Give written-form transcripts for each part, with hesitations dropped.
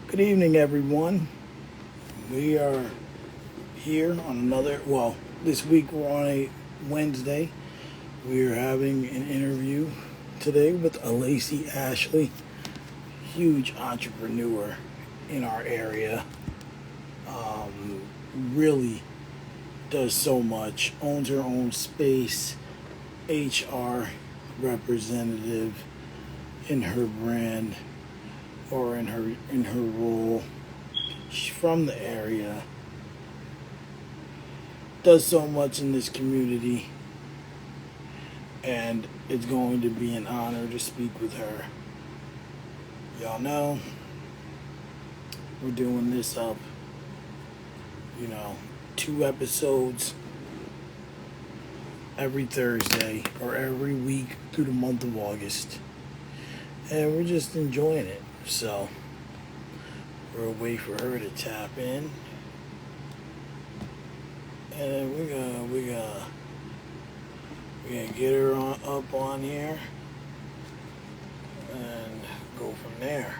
Good evening, everyone. We are here on this week we're on a Wednesday. We are having an interview today with Alacey Ashley, huge entrepreneur in our area. Really does so much, owns her own space, HR representative in her brand or in her role. She's from the area, does so much in this community, and it's going to be an honor to speak with her. Y'all know we're doing this up, you know, 2 episodes every Thursday or every week through the month of August, and we're just enjoying it. So we'll wait for her to tap in, and we're gonna get her up on here and go from there.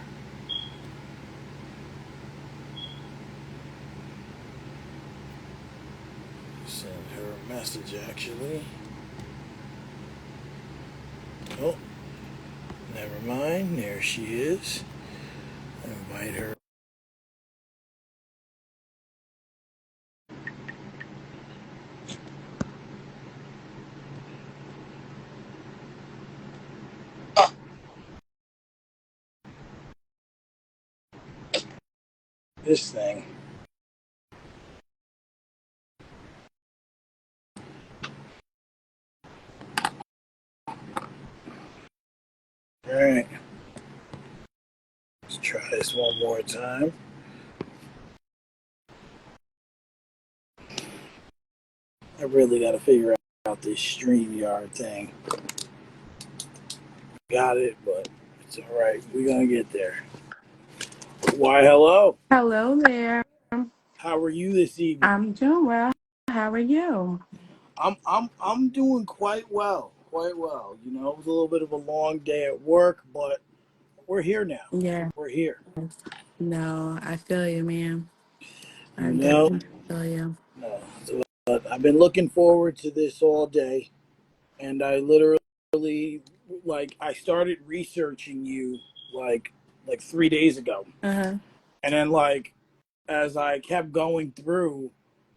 Send her a message actually. Oh, never mind. There she is. Invite her. This thing. All right. Let's try this one more time. I really got to figure out this StreamYard thing. Got it, but it's all right. We're gonna get there. Why, hello. Hello there. How are you this evening? I'm doing well. How are you? I'm doing quite well. Quite well. You know, it was a little bit of a long day at work, but we're here now. Yeah. We're here. No, I feel you, man. You I know. definitely feel you. No. So, I've been looking forward to this all day, and I literally I started researching you like 3 days ago, Uh-huh. and then as I kept going through,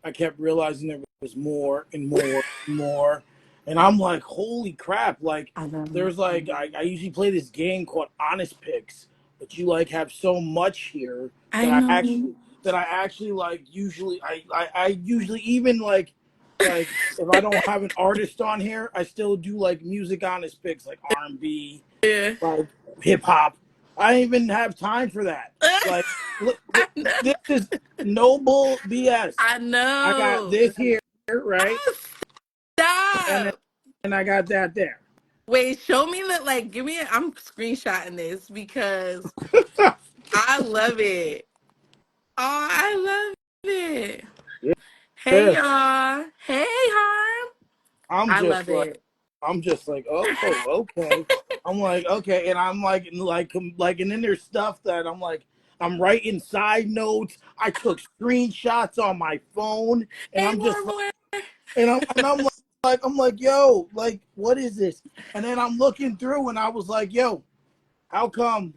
I kept realizing there was more and more and more. And I'm like, holy crap. Like, I know. there's I usually play this game called Honest Picks, but you have so much here I that I know. actually, usually, I usually even like, if I don't have an artist on here, I still do like music honest picks, like R&B, Yeah. like hip hop. I don't even have time for that. Like, look, I know. this is noble BS. I I got know. this here, right, Oh, and then stop. and I got that there. Wait, show me that. Like, give me. I'm screenshotting this because I love it. Oh, I love it. Hey, Yeah, y'all. Hey, Harm. I'm I just love like it. I'm just like, oh, okay. I'm like, okay, and I'm and then there's stuff that I'm writing side notes. I took screenshots on my phone, and Hey, I'm just more, more. I'm like, yo, like, what is this? And then I'm looking through, and I was like, yo, how come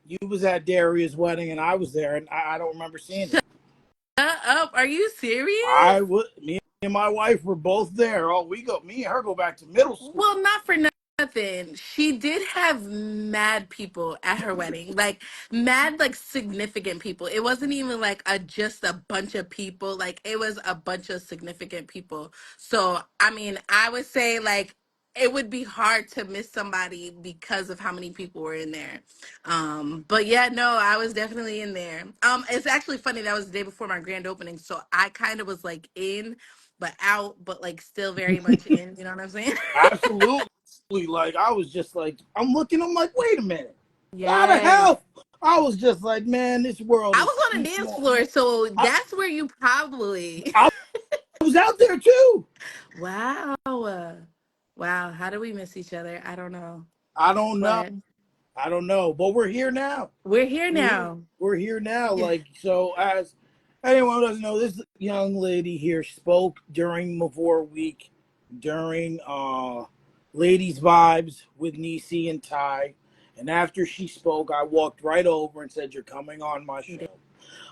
you was at Daria's wedding and I was there, and I don't remember seeing it. Shut up. Are you serious? Me and my wife were both there. Oh, me and her go back to middle school. Well, not for nothing. She did have mad people at her wedding. Like mad like significant people. It wasn't even like a just a bunch of people. Like it was a bunch of significant people. So, I mean, I would say like it would be hard to miss somebody because of how many people were in there. But yeah, no, I was definitely in there. It's actually funny that was the day before my grand opening, so I kind of was like in but out, but like still very much in. You know what I'm saying? Absolutely. Like, I was just like, I'm like, wait a minute. How the Yes. hell? I was just like, man, this world I is was on a too dance small. floor, so I, that's where you probably. I was out there too. Wow. Wow. How do we miss each other? I don't know. I don't know. But I don't know, but we're here now. We're here We're here. now. We're here now. Yeah. Like, so, as anyone who doesn't know, this young lady here spoke during Mavor Week, during Ladies Vibes with Nisi and Ty. And after she spoke, I walked right over and said, "You're coming on my You did. show."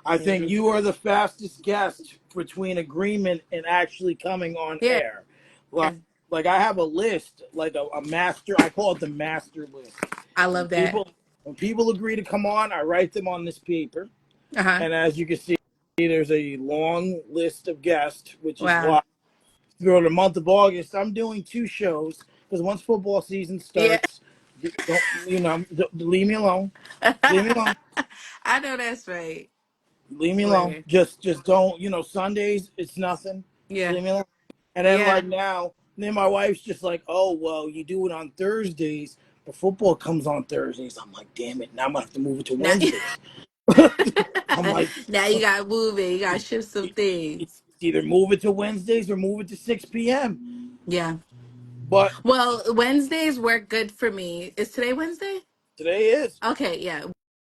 I You think did. you are the fastest guest between agreement and actually coming on Yeah. air. Like I have a list, like a master. I call it the master list. I When love that. people agree to come on, I write them on this paper, Uh-huh. and as you can see, there's a long list of guests, which is Wow. why through the month of August, I'm doing 2 shows because once football season Yeah. starts, don't leave me alone. Leave me alone. I know that's right. Leave me alone. Word. Just don't. Sundays it's nothing. Just Yeah. leave me alone. And then Yeah. like now, then my wife's just like, oh well, you do it on Thursdays, but football comes on Thursdays. I'm like, damn it, now I'm gonna have to move it to Now, Wednesdays. I'm like, now you got to move it. You got to shift some it's things. either move it to Wednesdays or move it to 6 p.m. Yeah. But Well, Wednesdays work good for me. Is today Wednesday? today is. Okay, yeah.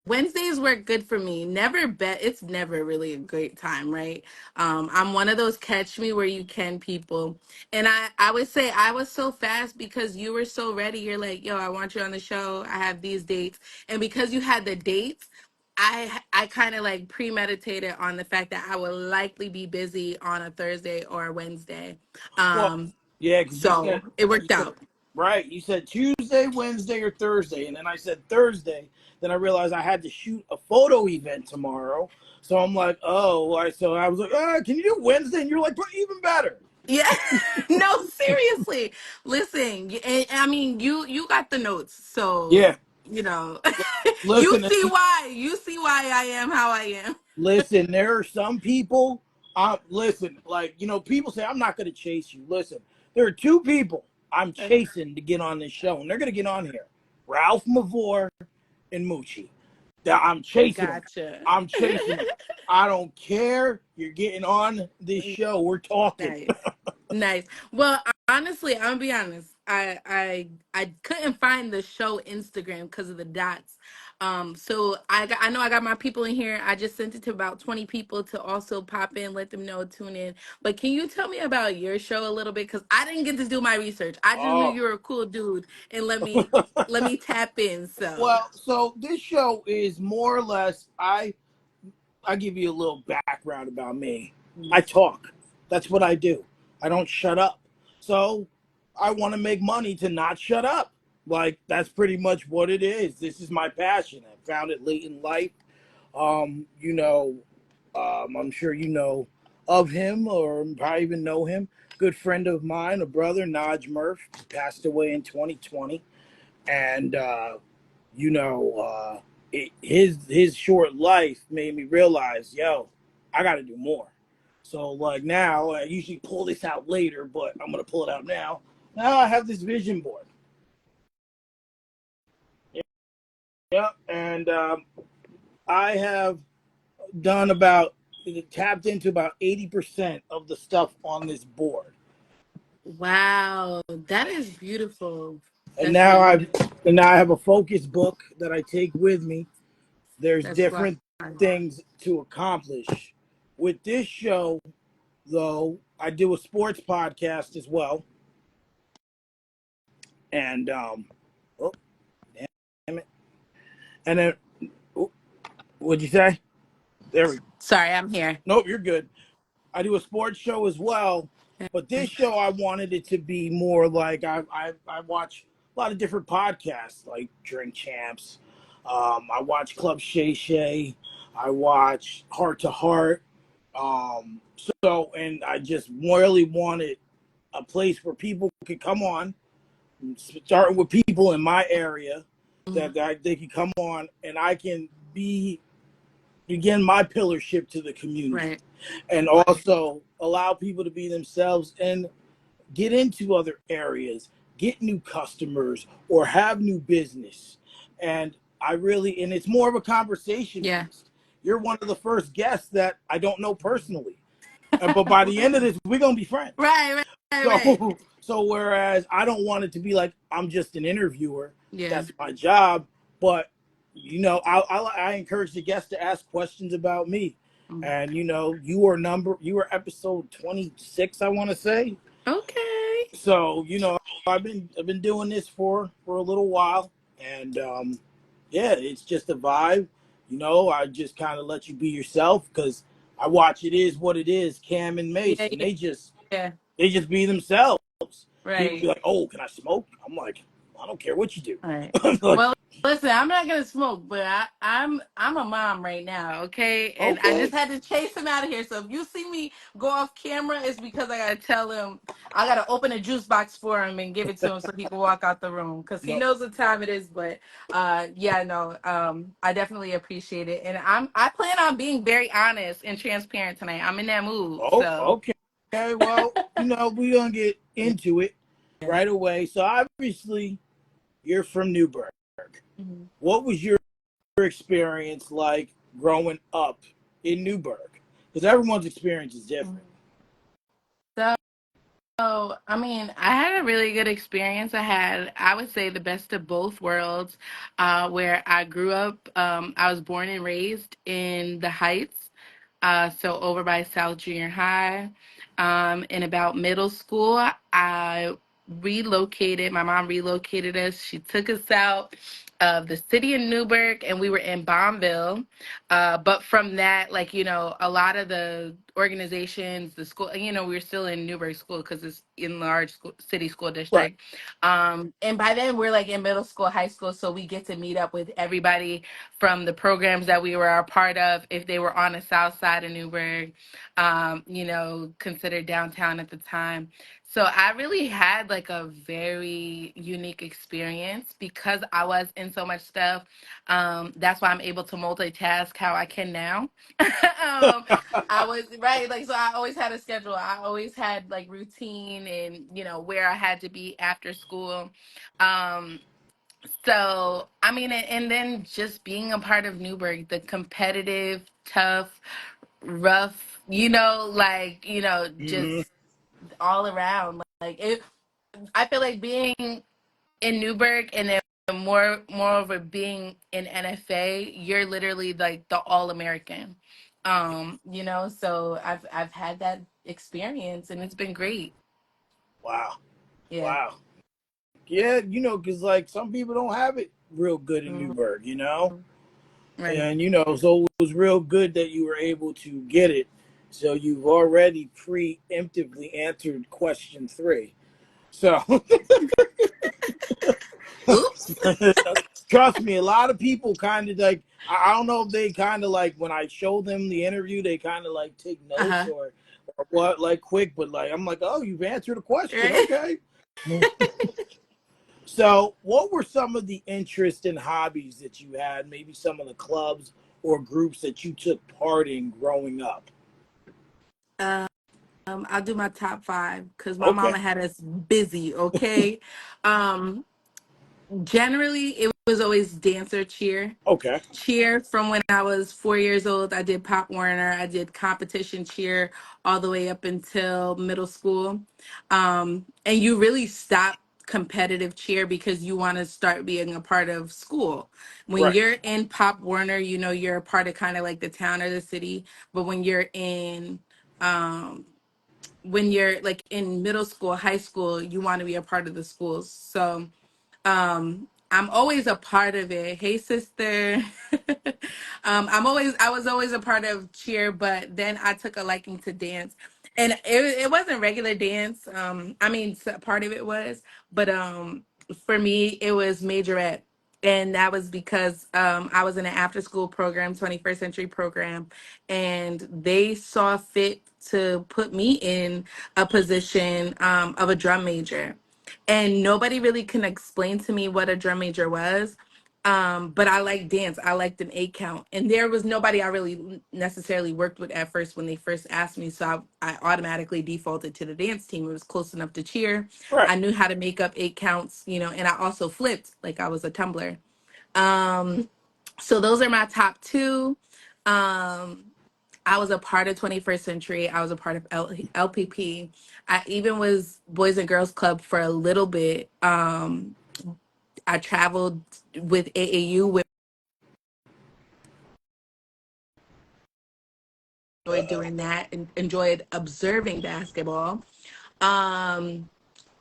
Wednesdays work good for me. Never bet. It's never really a great time, right? I'm one of those catch me where you can people. And I would say I was so fast because you were so ready. You're like, yo, I want you on the show. I have these dates. And because you had the dates, I kind of like premeditated on the fact that I would likely be busy on a Thursday or a Wednesday. Well, Um, yeah, because so it you worked said out. right. You said Tuesday, Wednesday, or Thursday, and then I said Thursday. Then I realized I had to shoot a photo event tomorrow, so I'm like, oh, so I was like, can you do Wednesday? And you're like, even better. Yeah. No, seriously. Listen, I mean, you got the notes. So, Yeah, you know, listen, you see why I am how I am. listen. There are some people. Listen, like people say I'm not going to chase you. Listen, there are 2 people I'm chasing to get on this show, and they're going to get on here: Ralph Mavor and Moochie. That I'm chasing them. Gotcha. I'm chasing them. I don't care. You're getting on this show. We're talking. Nice. Nice. Well, honestly, I'm gonna be honest. I couldn't find the show Instagram because of the dots. So I know I got my people in here. I just sent it to about 20 people to also pop in, let them know, tune in. But can you tell me about your show a little bit? Because I didn't get to do my research. I just knew Oh. you were a cool dude and let me tap in. So Well, so this show is more or less. I give you a little background about me. I talk. That's what I do. I don't shut up. So I want to make money to not shut up. Like that's pretty much what it is. This is my passion. I found it late in life. Um, you know, I'm sure you know of him or probably even know him. Good friend of mine, a brother, Naj Murph, passed away in 2020, and you know, his short life made me realize, yo, I got to do more. So like now, I usually pull this out later, but I'm gonna pull it out now. Now I have this vision board. Yeah, and I have done about tapped into about 80% of the stuff on this board, wow, that is beautiful. and That's now beautiful. I have a focus book that I take with me. There's That's fine. different things to accomplish with this show. Though I do a sports podcast as well, and oh damn it, and then oh, what'd you say? There we go. Sorry, I'm here. Nope, you're good. I do a sports show as well, but this show I wanted it to be more like I watch a lot of different podcasts like Drink Champs. I watch Club Shay Shay. I watch Heart to Heart. And I just really wanted a place where people could come on, starting with people in my area Mhm. that they can come on and I can begin my pillarship to the community Right. and also allow people to be themselves and get into other areas, get new customers or have new business. And and it's more of a conversation Yeah. piece. You're one of the first guests that I don't know personally. But by the end of this, we're going to be friends. Right, right, right, right. So whereas I don't want it to be like I'm just an interviewer, Yeah. that's my job. But I encourage the guests to ask questions about me. Mm. And you are episode 26, I want to say. Okay. So I've been doing this for a little while, and yeah, it's just a vibe. I just kind of let you be yourself because I watch It Is What It Is, Cam and Mace, Yeah, and yeah, yeah. they just be themselves. People be Right. like, "Oh, can I smoke?" I'm like, "I don't care what you do." All right. I'm like, Well, listen, I'm not gonna smoke, but I'm a mom right now, okay? And I just okay, had to chase him out of here. So if you see me go off camera, it's because I gotta tell him I gotta open a juice box for him and give it to him so he can walk out the room because he no, knows what time it is. But yeah, no, I definitely appreciate it, and I plan on being very honest and transparent tonight. I'm in that mood, oh, so okay. Well, we're gonna get into it yeah. right away. So obviously, you're from Newburgh. Mhm. What was your experience like growing up in Newburgh? Because everyone's experience is different. Mhm. So, I mean, I had a really good experience. I would say, the best of both worlds, where I grew up. I was born and raised in the Heights, so over by South Junior High. In about middle school, I relocated. My mom relocated us. She took us out of the city of Newburgh, and we were in Bombville. But from that, like, a lot of the organizations, the school, we were still in Newburgh School because it's in large city school Right. district. And by then we're like in middle school, high school, so we get to meet up with everybody from the programs that we were a part of. If they were on the south side of Newburgh, considered downtown at the time. So I really had like a very unique experience because I was in so much stuff. That's why I'm able to multitask how I can now. I was right, like, so I always had a schedule. I always had like routine and where I had to be after school. Um, so I mean, and then just being a part of Newburgh, the competitive, tough, rough, just Hmm. all around. Like it, I feel like being in Newburgh and then moreover being in NFA, you're literally like the all American. So I've had that experience and it's been great. Wow. Yeah. Wow. Yeah, because like some people don't have it real good in Mhm. Newburgh. Right. And so it was real good that you were able to get it. So you've already preemptively answered question three. So Oops. trust me, a lot of people kind of like, I don't know if they kind of like when I show them the interview, they kind of like take notes Uh-huh. or what, like quick, but like I'm like, oh, you've answered a question, Right. okay. So, what were some of the interests and hobbies that you had? Maybe some of the clubs or groups that you took part in growing up. I'll do my top five because my Okay, mama had us busy. Okay. Um, Generally, it was always dance or okay, cheer from when I was 4 years old. I did Pop Warner. I did competition cheer all the way up until middle school. And you really stop competitive cheer because you want to start being a part of school. When right, you're in Pop Warner, you're a part of kind of like the town or the city. But um, when you're like in middle school, high school, you want to be a part of the schools. So I'm always a part of it. Hey, sister. I was always a part of cheer, but then I took a liking to dance. And it wasn't regular dance. I mean, part of it was, but for me, it was majorette. And that was because I was in an after school program, 21st century program, and they saw fit to put me in a position of a drum major, and nobody really can explain to me what a drum major was. But I like dance. I liked an 8 count, and there was nobody I really necessarily worked with at first when they first asked me. So I automatically defaulted to the dance team. It was close enough to cheer. right. I knew how to make up 8 counts, and I also flipped like I was a tumbler. Um, so those are my top two. Um, I was a part of 21st Century. I was a part of LPP. I even was Boys and Girls Club for a little bit. I traveled with AAU with enjoyed doing that and enjoyed observing basketball. Um,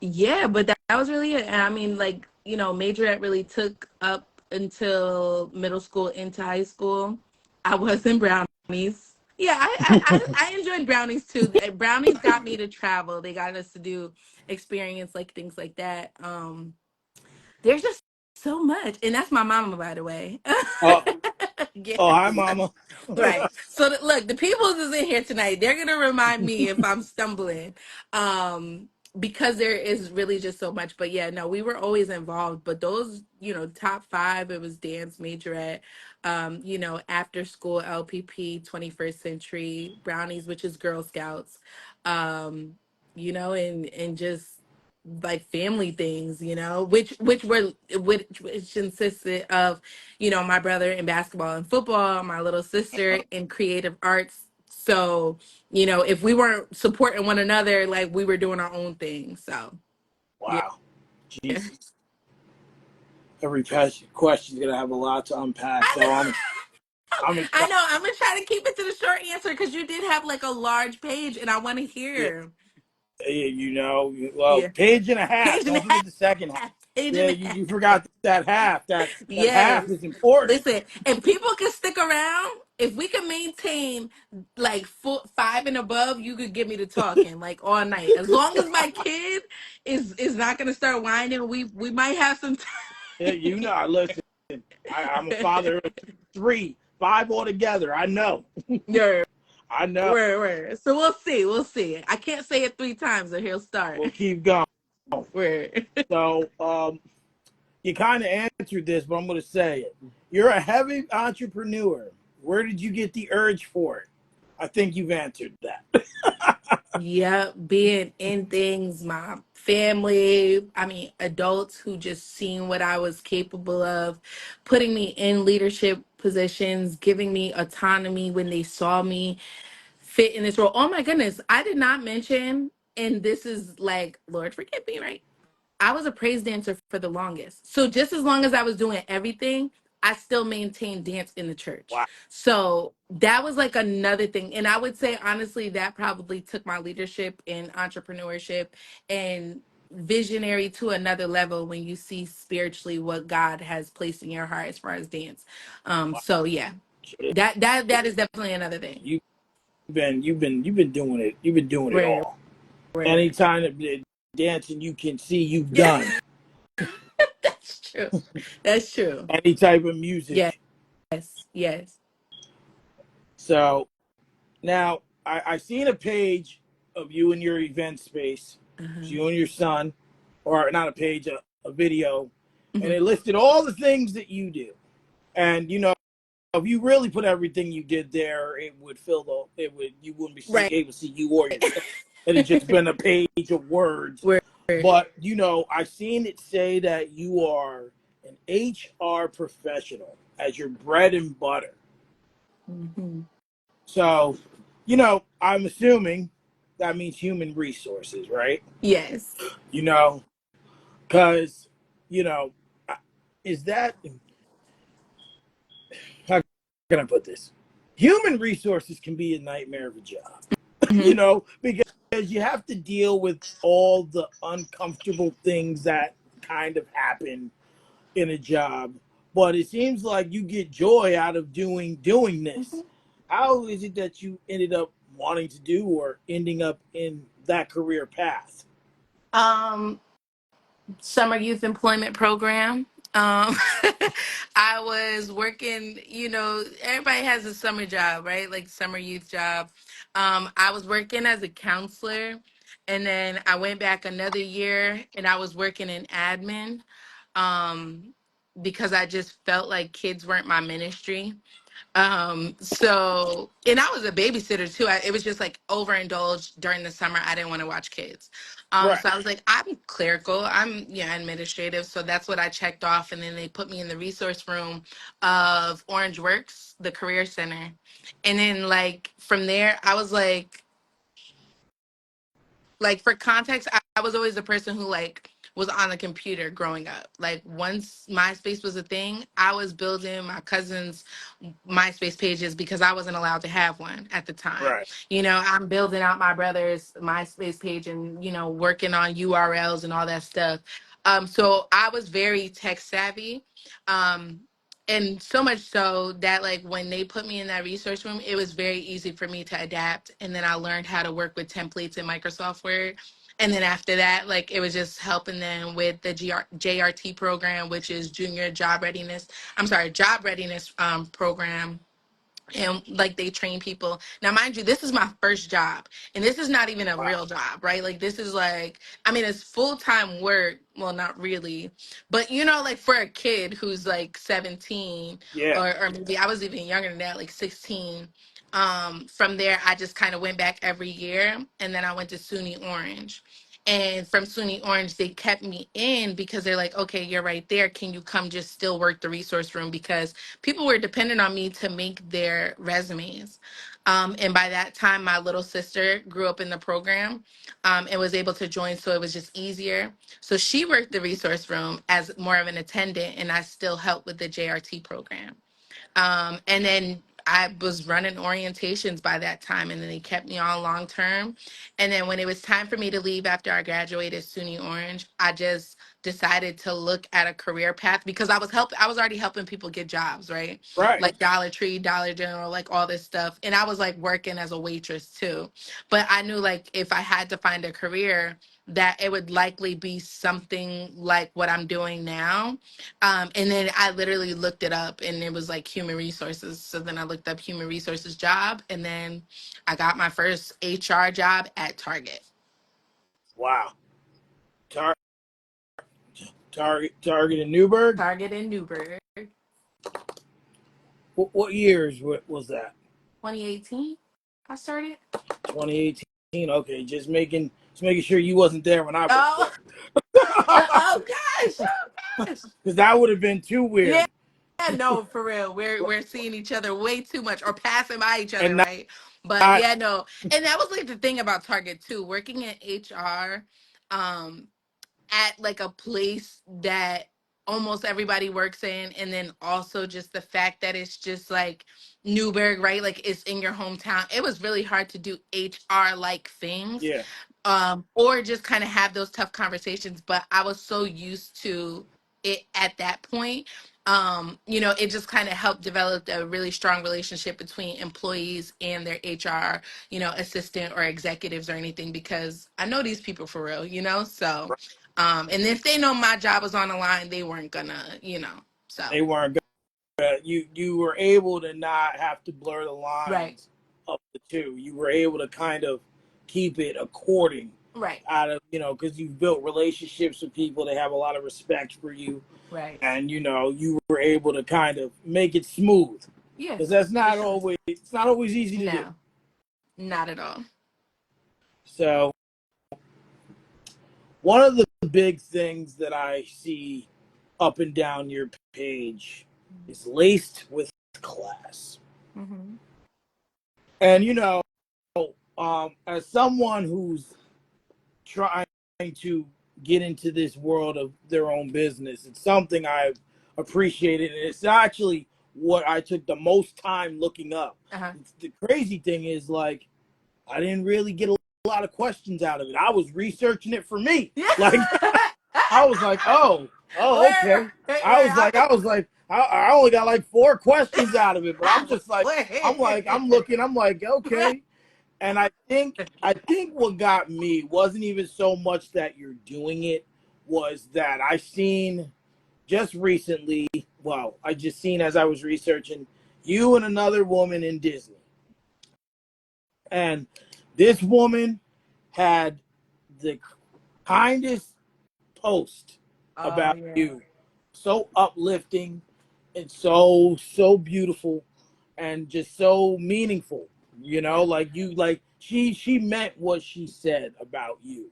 yeah, but that was really it. And I mean, like, majorette really took up until middle school into high school. I was in brownies. Yeah, I enjoyed brownies too. Brownies got me to travel. They got us to do experience like things like that. There's just so much. And that's my mama, by the way. Oh, Yeah. oh, hi, mama. Right. So look, the peoples is in here tonight. They're gonna remind me if I'm stumbling, because there is really just so much. But yeah, no, we were always involved. But those, top five, it was dance, majorette, after school LPP, 21st Century, Brownies, which is Girl Scouts, and just like family things, which consisted of my brother in basketball and football, my little sister in creative arts. So, if we weren't supporting one another, like we were doing our own thing. So, yeah. Wow, Jesus. Every question's gonna have a lot to unpack. I So know. I'm I excited. know. I'm gonna try to keep it to the short answer because you did have like a large page, and I want to Yeah, hear. well, Yeah, page and a half. page and a Don't forget the second half. half. Page Yeah, and a you half. forgot that half. That half Yes. is important. Listen, if people can stick around, if we can maintain like five and above, you could get me to talking like all night. As long as my kid is not gonna start whining, we might have some Yeah, time. listen. I'm a father of three, five altogether. I know. Yeah, I know. word. So we'll see. We'll see. I can't say it three times or he'll start. We'll keep going. Word. So, you kind of answered this, but I'm going to say it. You're a heavy entrepreneur. Where did you get the urge for it? I think you've answered that. Yep, being in things, my family, I mean, adults who just seen what I was capable of, putting me in leadership positions, giving me autonomy when they saw me fit in this role. Oh my goodness, I did not mention, and this is like, Lord, forgive me, right? I was a praise dancer for the longest. So just as long as I was doing everything, I still maintained dance in the church. Wow. So that was like another thing. And I would say honestly that probably took my leadership in entrepreneurship and visionary to another level when you see spiritually what God has placed in your heart as far as dance. So yeah. That is definitely another thing. You've been doing it. You've been doing it Where all. where Anytime that dancing you can see, you've Yeah, done that's true. That's true. any type of music. Yes. So now I've seen a page of you in your event space. It's Uh-huh. you and your son, or not a page, a video, and Mhm. it listed all the things that you do. And if you really put everything you did there, it would fill it would you wouldn't be Right. able to see you or your son. It'd just been a page of words. Where But I've seen it say that you are an HR professional as your bread and butter. hmm So, I'm assuming that means human resources, right? Yes. You know, because you know, is that how can I put this? Human resources can be a nightmare of a job, hmm because you have to deal with all the uncomfortable things that kind of happen in a job. But it seems like you get joy out of doing this. How is it that you ended up wanting to do or ending up in that career path? Um, Summer youth employment program. I was working, everybody has a summer job, right? Like summer youth job. I was working as a counselor and then I went back another year and I was working in admin. Um, because I just felt like kids weren't my ministry. And I was a babysitter too. It was just like overindulged during the summer. I didn't want to watch kids. Right. So I was like, I'm clerical, I'm administrative. So that's what I checked off. And then they put me in the resource room of Orange Works, the career center. And then like from there, I was like for context, I was always the person who like was on the computer growing up. Like once MySpace was a thing, I was building my cousin's MySpace pages because I wasn't allowed to have one at the time. Right. You know, I'm building out my brother's MySpace page and, you know, working on URLs and all that stuff. So I was very tech savvy. Um, and so much so that like when they put me in that resource room, it was very easy for me to adapt. And then I learned how to work with templates in Microsoft Word. And then after that, like it was just helping them with the JRT program, which is Junior Job Readiness. I'm sorry, Job Readiness program, and like they train people. Now mind you, this is my first job, and this is not even a Wow. real job, right? Like this is like, I mean, it's full-time work, well, not really, but you know, like for a kid who's like 17, Yeah. or maybe I was even younger than that, like 16. From there I just kind of went back every year, and then I went to SUNY Orange. And from SUNY Orange, they kept me in because they're like, okay, you're right there. Can you come just still work the resource room? Because people were dependent on me to make their resumes. And by that time, my little sister grew up in the program, and was able to join. So it was just easier. So she worked the resource room as more of an attendant, and I still helped with the JRT program. And then I was running orientations by that time, and then they kept me on long term. And then when it was time for me to leave after I graduated SUNY Orange, I just decided to look at a career path because I was already helping people get jobs, right? Right. Like Dollar Tree, Dollar General, like all this stuff. And I was like working as a waitress too. But I knew like if I had to find a career, that it would likely be something like what I'm doing now. And then I literally looked it up, and it was like human resources. So then I looked up human resources job, and then I got my first HR job at Target. Wow. Tar- Target in Newburgh. Target in Newburgh, What years was that? 2018. I started. 2018. Okay, just making sure you wasn't there when I worked Oh, there. oh gosh, oh gosh. Because that would have been too Yeah, weird. no, for real. We're seeing each other way too much or passing by each other, And right? But not yeah, no. And that was like the thing about Target too. Working in HR, um, at like a place that almost everybody works in, and then also just the fact that it's just like Newburgh, right? Like it's in your hometown. It was really hard to do HR like things, yeah. or just kind of have those tough conversations. But I was so used to it at that point. You know, it just kind of helped develop a really strong relationship between employees and their HR, you know, assistant or executives or anything, because I know these people for real, you know? So, and if they know my job was on the line, they weren't gonna, you know, so. They weren't good. You were able to not have to blur the Right, lines of the two. You were able to kind of keep it according right, out of because you've built relationships with people. They have a lot of respect for you, right. and you were able to kind of make it smooth Yeah, because that's for not sure. always it's not always easy to do. No, not at all. So one of the big things that I see up and down your page is laced with class. Mm-hmm. And as someone who's trying to get into this world of their own business, it's something I've appreciated, and it's actually what I took the most time looking up. Uh-huh. The crazy thing is, like, I didn't really get a lot of questions out of it. I was researching it for me. Yeah. Like, I was like, oh, okay. Where I only got like 4 questions out of it, but I'm just like, I'm where? looking, I'm like, okay. And I think what got me wasn't even so much that you're doing it, was that I seen just recently, well, I just seen as I was researching you and another woman in Disney. And this woman had the kindest post Oh about yeah. you. So uplifting and so beautiful and just so meaningful. Yeah. Like she meant what she said about you.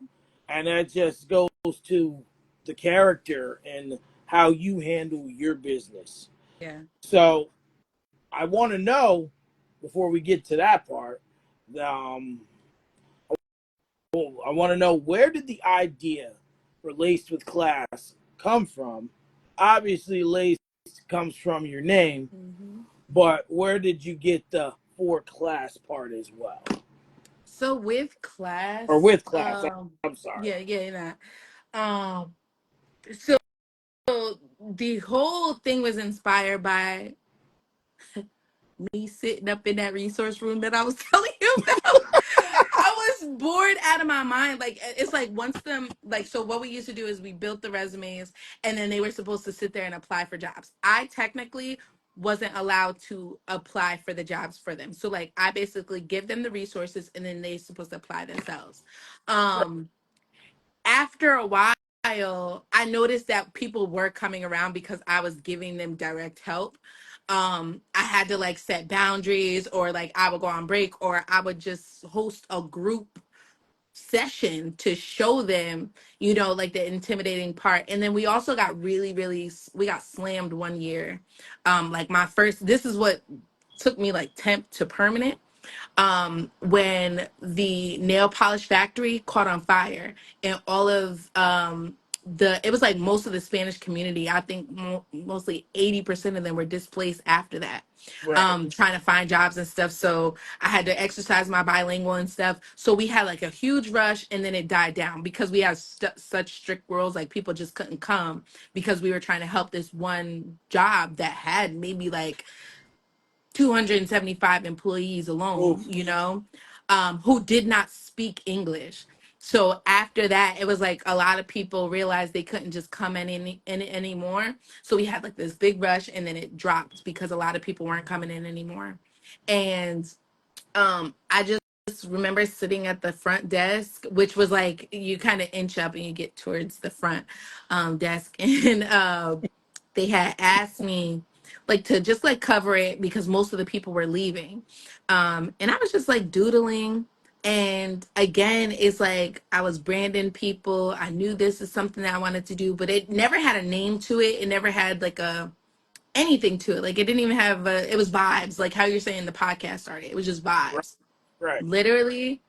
And that just goes to the character and how you handle your business. Yeah. So I want to know, before we get to that part, um, I want to know, where did the idea or laced with class come from? Obviously, laced comes from your name, Hmm. but where did you get the for class part as well? So with Or class, with class? I'm sorry. yeah, yeah, um, so the whole thing was inspired by me sitting up in that resource room that I was telling you about. I was bored out of my mind. Like it's like once them like so what we used to do is we built the resumes and then they were supposed to sit there and apply for jobs. I technically wasn't allowed to apply for the jobs for them. So like I basically give them the resources and then they're supposed to apply themselves. Right. Um After a while, I noticed that people were coming around because I was giving them direct help. I had to like set boundaries, or like I would go on break, or I would just host a group session to show them, like the intimidating part. And then we also got we got slammed one year. Like my first, this is what took me like temp to permanent, when the nail polish factory caught on fire and all of it was like most of the Spanish community, I think mostly 80% of them were displaced after that, Right. trying to find jobs and stuff. So I had to exercise my bilingual and stuff. So we had like a huge rush and then it died down because we had such strict rules. Like people just couldn't come because we were trying to help this one job that had maybe like 275 employees alone, Oof. who did not speak English. So after that, it was like a lot of people realized they couldn't just come in anymore. So we had like this big rush and then it dropped because a lot of people weren't coming in anymore. And I just remember sitting at the front desk, which was like you kind of inch up and you get towards the front desk, and they had asked me like to just like cover it because most of the people were leaving, and I was just like doodling. And again, it's like I was branding people. I knew this is something that I wanted to do, but it never had a name to it. It never had like a anything to it. Like it didn't even have it was vibes, like how you're saying the podcast started. It was just Right. vibes. Right. Literally,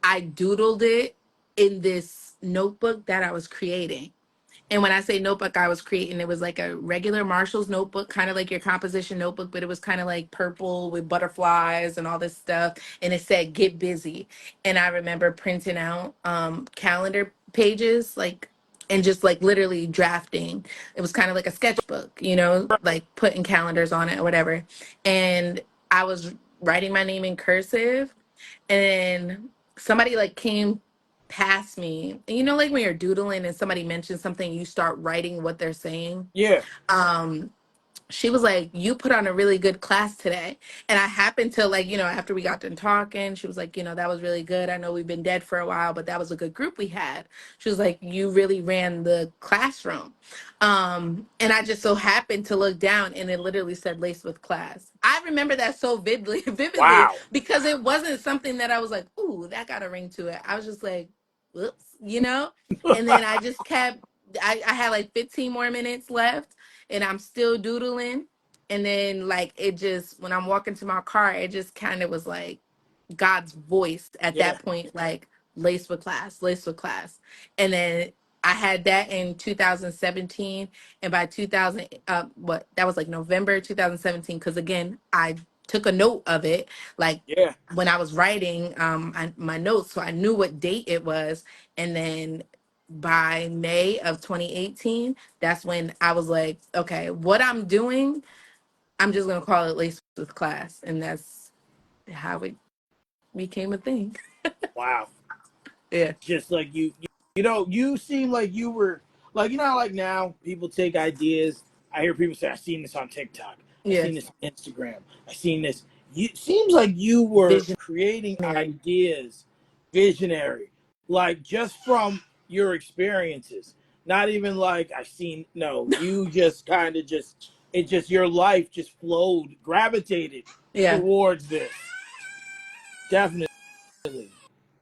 I doodled it in this notebook that I was creating. And when I say notebook, I was creating, it was like a regular Marshall's notebook, kind of like your composition notebook, but it was kind of like purple with butterflies and all this stuff. And it said, get busy. And I remember printing out calendar pages, like, and just like literally drafting. It was kind of like a sketchbook, like putting calendars on it or whatever. And I was writing my name in cursive. And somebody like came past me, and like when you're doodling and somebody mentions something, you start writing what they're saying. Yeah. um she was like, you put on a really good class today. And I happened to like, after we got done talking, she was like, that was really good. I know we've been dead for a while, but that was a good group we had. She was like, you really ran the classroom. And I just so happened to look down and it literally said laced with class. I remember that so vividly, vividly, Wow. because it wasn't something that I was like, ooh, that got a ring to it. I was just like, whoops. And then I just kept, I had like 15 more minutes left and I'm still doodling. And then like it just when I'm walking to my car, it just kind of was like God's voice at Yeah. that point, like lace with class, lace with class. And then I had that in 2017. And by 2000, what that was like November 2017. Cause again, I took a note of it, like Yeah. when I was writing my notes. So I knew what date it was. And then by May of 2018, that's when I was like, okay, what I'm doing, I'm just gonna call it Lace with Class, and that's how it became a thing. Wow. Yeah. Just like you seem like you were like how, like now people take ideas. I hear people say, "I seen this on TikTok. I seen Yes. this on Instagram. I seen this." You seems like you were creating Visionary. ideas, visionary, like just from your experiences. Not even like I seen. No, you just kind of just it just your life just flowed, gravitated Yeah. towards this. Definitely.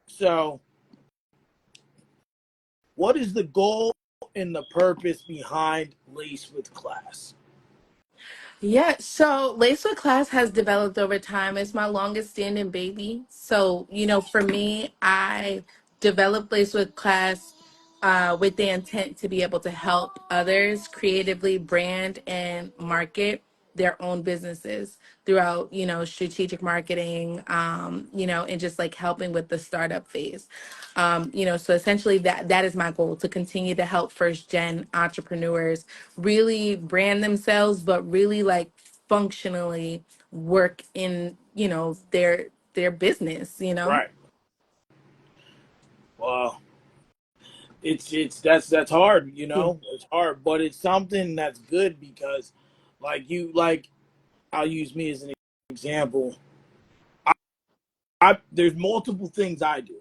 So what is the goal and the purpose behind Lace with Class? Yeah. So Lace with Class has developed over time. It's my longest standing baby. So, for me, I developed Lace with Class with the intent to be able to help others creatively brand and market their own businesses throughout, strategic marketing, and just like helping with the startup phase. So essentially that is my goal, to continue to help first gen entrepreneurs really brand themselves, but really like functionally work in, their business. Right. Well, it's that's hard, Yeah. It's hard, but it's something that's good because, like I'll use me as an example. I, there's multiple things I do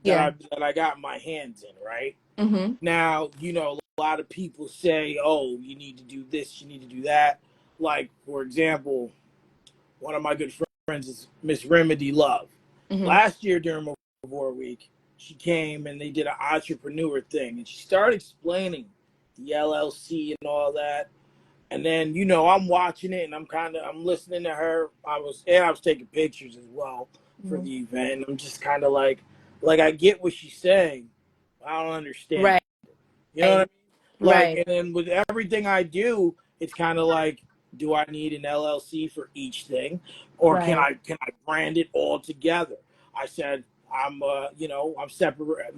that Yeah. I got my hands in, right? Mm-hmm. Now, a lot of people say, "Oh, you need to do this, you need to do that." Like, for example, one of my good friends is Miss Remedy Love. Mm-hmm. Last year during War Week, she came and they did an entrepreneur thing, and she started explaining the LLC and all that. And then, I'm watching it and I'm listening to her. I was taking pictures as well for Mm-hmm. the event. And I'm just kind of like I get what she's saying. I don't understand Right. it. You know what I mean? Like, Right. and then with everything I do, it's kind of like, do I need an LLC for each thing, or can Right. I brand it all together? I said, I'm separate.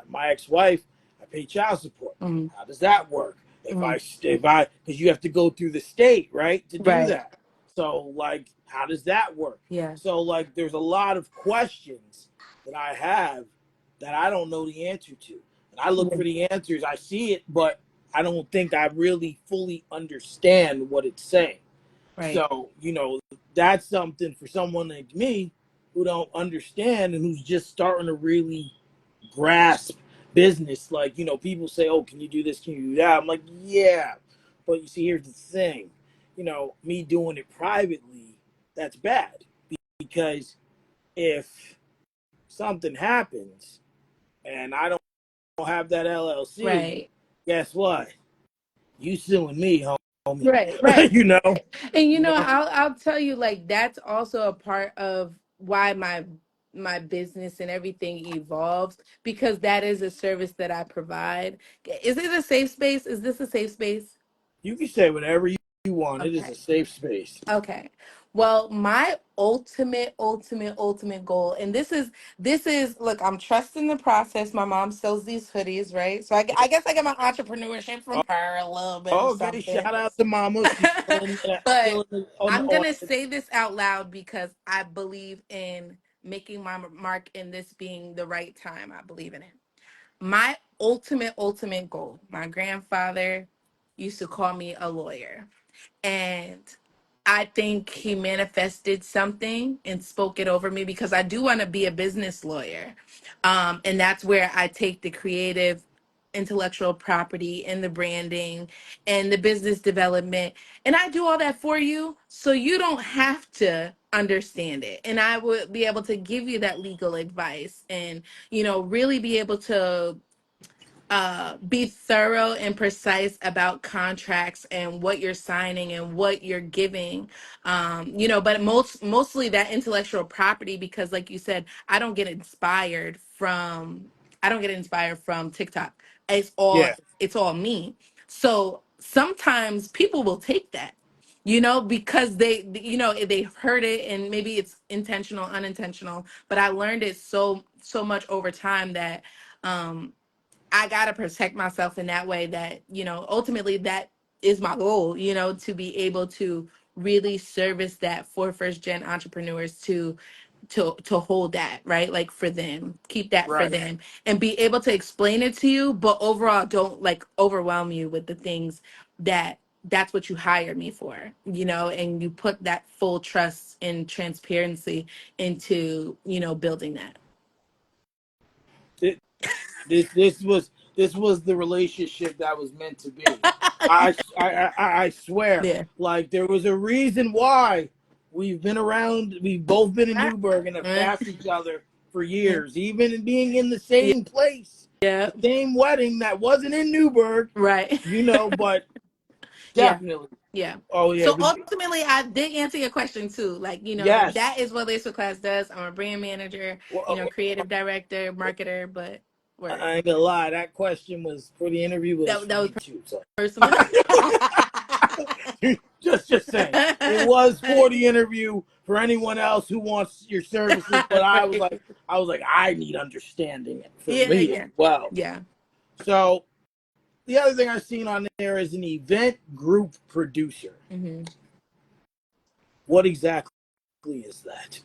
My ex-wife. I pay child support. Mm-hmm. How does that work? Mm-hmm. Because you have to go through the state, right, to do Right. that. So, like, how does that work? Yeah. So, like, there's a lot of questions that I have that I don't know the answer to. And I look Yeah. for the answers. I see it, but I don't think I really fully understand what it's saying. Right. So, that's something for someone like me who don't understand and who's just starting to really grasp business. Like, people say, "Oh, can you do this? Can you do that?" I'm like, "Yeah." But you see, here's the thing. Me doing it privately, that's bad because if something happens and I don't have that LLC, Right. guess what? You suing me, homie. Right. Right. you know, And you know. I'll tell you, like, that's also a part of why my business and everything evolves, because that is a service that I provide. Is it a safe space? Is this a safe space? You can say whatever you want. It is Okay. a safe space. Okay. Well, my ultimate goal, and this is look, I'm trusting the process. My mom sells these hoodies, right? So I guess I get my entrepreneurship from her, a little bit of Okay, something. shout out to Mama. She's But still on the I'm gonna audience. say this out loud because I believe in making my mark in this being the right time. I believe in it. My ultimate goal. My grandfather used to call me a lawyer. And I think he manifested something and spoke it over me, because I do want to be a business lawyer. And that's where I take the creative intellectual property and the branding and the business development. And I do all that for you so you don't have to understand it. And I would be able to give you that legal advice and, really be able to be thorough and precise about contracts and what you're signing and what you're giving. But mostly that intellectual property, because like you said, I don't get inspired from TikTok. Yeah, It's all me. So sometimes people will take that, because they've heard it, and maybe it's intentional, unintentional, but I learned it so much over time that um I gotta protect myself in that way, that, ultimately that is my goal, to be able to really service that for first gen entrepreneurs, to hold that, right? Like, for them, keep that for right. them, and be able to explain it to you, but overall don't like overwhelm you with the things that's what you hired me for, and you put that full trust and transparency into, building that. It, this was the relationship that was meant to be. I swear, Yeah. like there was a reason why we've been around. We've both been in Newburgh and have Uh, passed each other for years, even in being in the yeah. same place, Yeah. the same wedding that wasn't in Newburgh. Right. But Yeah. definitely. Yeah. Oh yeah, So ultimately, I did answer your question too. Like, that yes. is what Laser Class does. I'm a brand manager, Well, creative director, marketer, but. Word. I ain't gonna lie, that question was for the interview was for That was me too. So personal. just saying, it was for the interview for anyone else who wants your services. But Right. I was like, I need understanding for Yeah, me as yeah, well. yeah. So the other thing I've seen on there is an event group producer. Hmm. What exactly is that?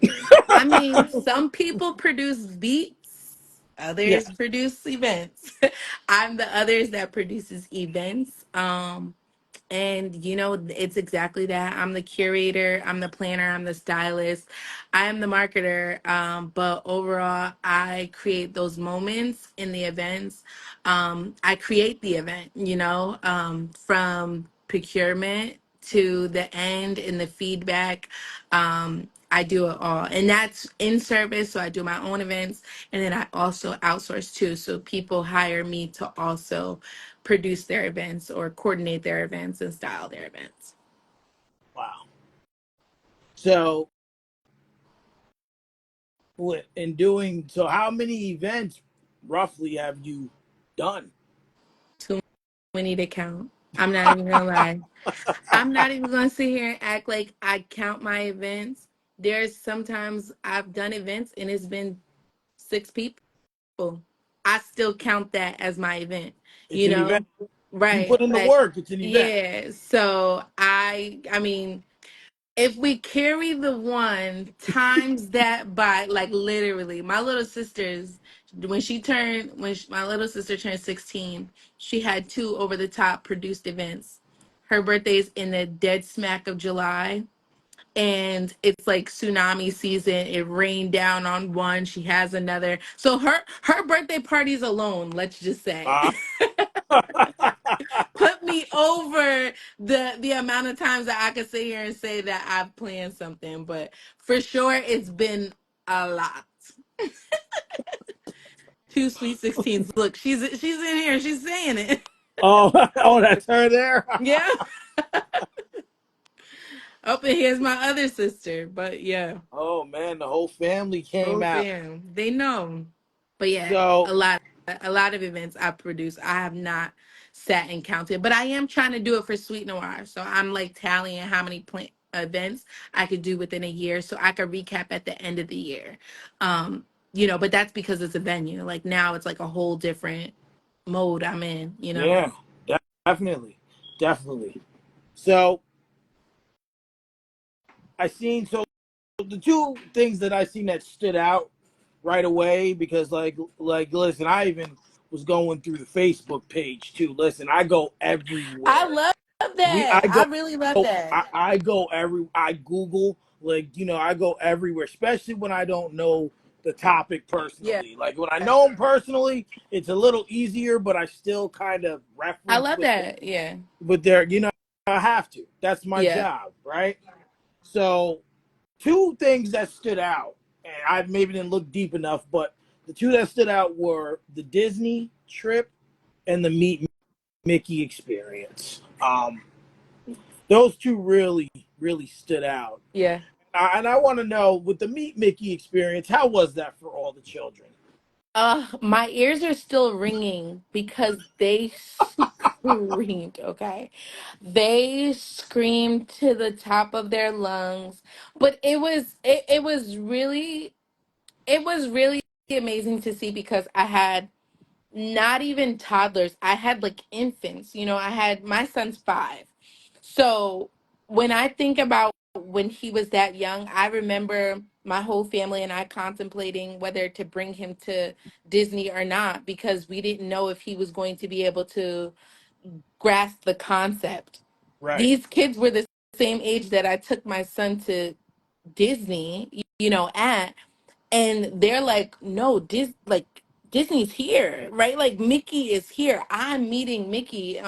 I mean, some people produce beats, Yeah. others produce events. I'm the others that produces events. And it's exactly that. I'm the curator, I'm the planner, I'm the stylist, I am the marketer. But overall, I create those moments in the events. I create the event, from procurement to the end and the feedback. I do it all. And that's in service. So I do my own events. And then I also outsource too. So people hire me to also produce their events or coordinate their events and style their events. Wow. So in doing so, how many events roughly have you done? Too many to count. I'm not even gonna lie. I'm not even gonna sit here and act like I count my events. There's sometimes I've done events and it's been 6 people. I still count that as my event, It's you an event. know? You Right. put in the Like, work. It's an event. yeah. So I mean, if we carry the one times that by, like, literally, my little sister's my little sister turned 16, she had two over the top produced events. Her birthday's in the dead smack of July, and it's like tsunami season. It rained down on one, she has another. So her birthday parties alone, let's just say, Uh, put me over the amount of times that I could sit here and say that I've planned something. But for sure, it's been a lot. Two sweet 16s. Look, she's in here. She's saying it. oh, oh, that's her there. Yeah. Oh, and here's my other sister. But yeah, Oh man, the whole family came whole out. fam. They know. But yeah, So a lot of events I produce. I have not sat and counted, but I am trying to do it for Sweet Noir. So I'm like tallying how many events I could do within a year, so I could recap at the end of the year. But that's because it's a venue. Like now, it's like a whole different mode I'm in. yeah, definitely, definitely. So I seen so the two things that I seen that stood out right away because listen, I even was going through the Facebook page too. Listen, I go I everywhere. love We I that. go I really love that. I go I Google, I go everywhere, especially when I don't know the topic Yeah, personally. Like when I know them personally, it's a little easier, but I still kind of I reference love that. Yeah, with their I have to. That's my yeah. job, right? So two things that stood out, and I maybe didn't look deep enough, but the two that stood out were the Disney trip and the Meet Mickey experience. Those two really, really stood out. Yeah. And I want to know with the Meet Mickey experience, how was that for all the children? My ears are still ringing because they screamed, okay? They screamed to the top of their lungs. But it was really amazing to see because I had not even toddlers. I had like infants. I had my son's 5. So when I think about when he was that young, I remember my whole family and I contemplating whether to bring him to Disney or not because we didn't know if he was going to be able to grasp the concept. Right. These kids were the same age that I took my son to Disney, at, and they're like, no, Disney's here, right? Like Mickey is here. I'm meeting Mickey.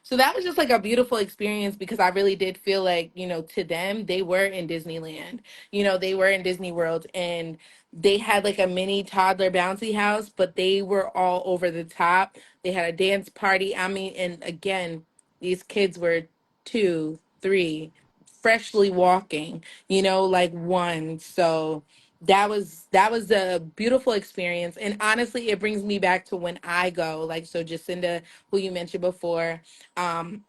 So that was just like a beautiful experience because I really did feel like, to them, they were in Disneyland. They were in Disney World, and they had like a mini toddler bouncy house, but they were all over the top. They had a dance party. I mean, and again, these kids were 2, 3, freshly walking, like one. So that was a beautiful experience, and honestly it brings me back to when I go, like, so Jacinda, who you mentioned before, um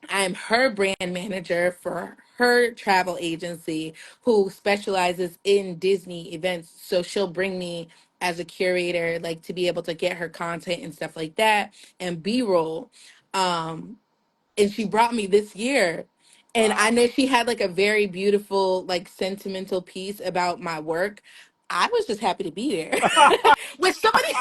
I am her brand manager for her travel agency who specializes in Disney events. So she'll bring me as a curator, like to be able to get her content and stuff like that and B roll. Um, and she brought me this year. And I Wow. know she had like a very beautiful, like sentimental piece about my work. I was just happy to be there. With somebody,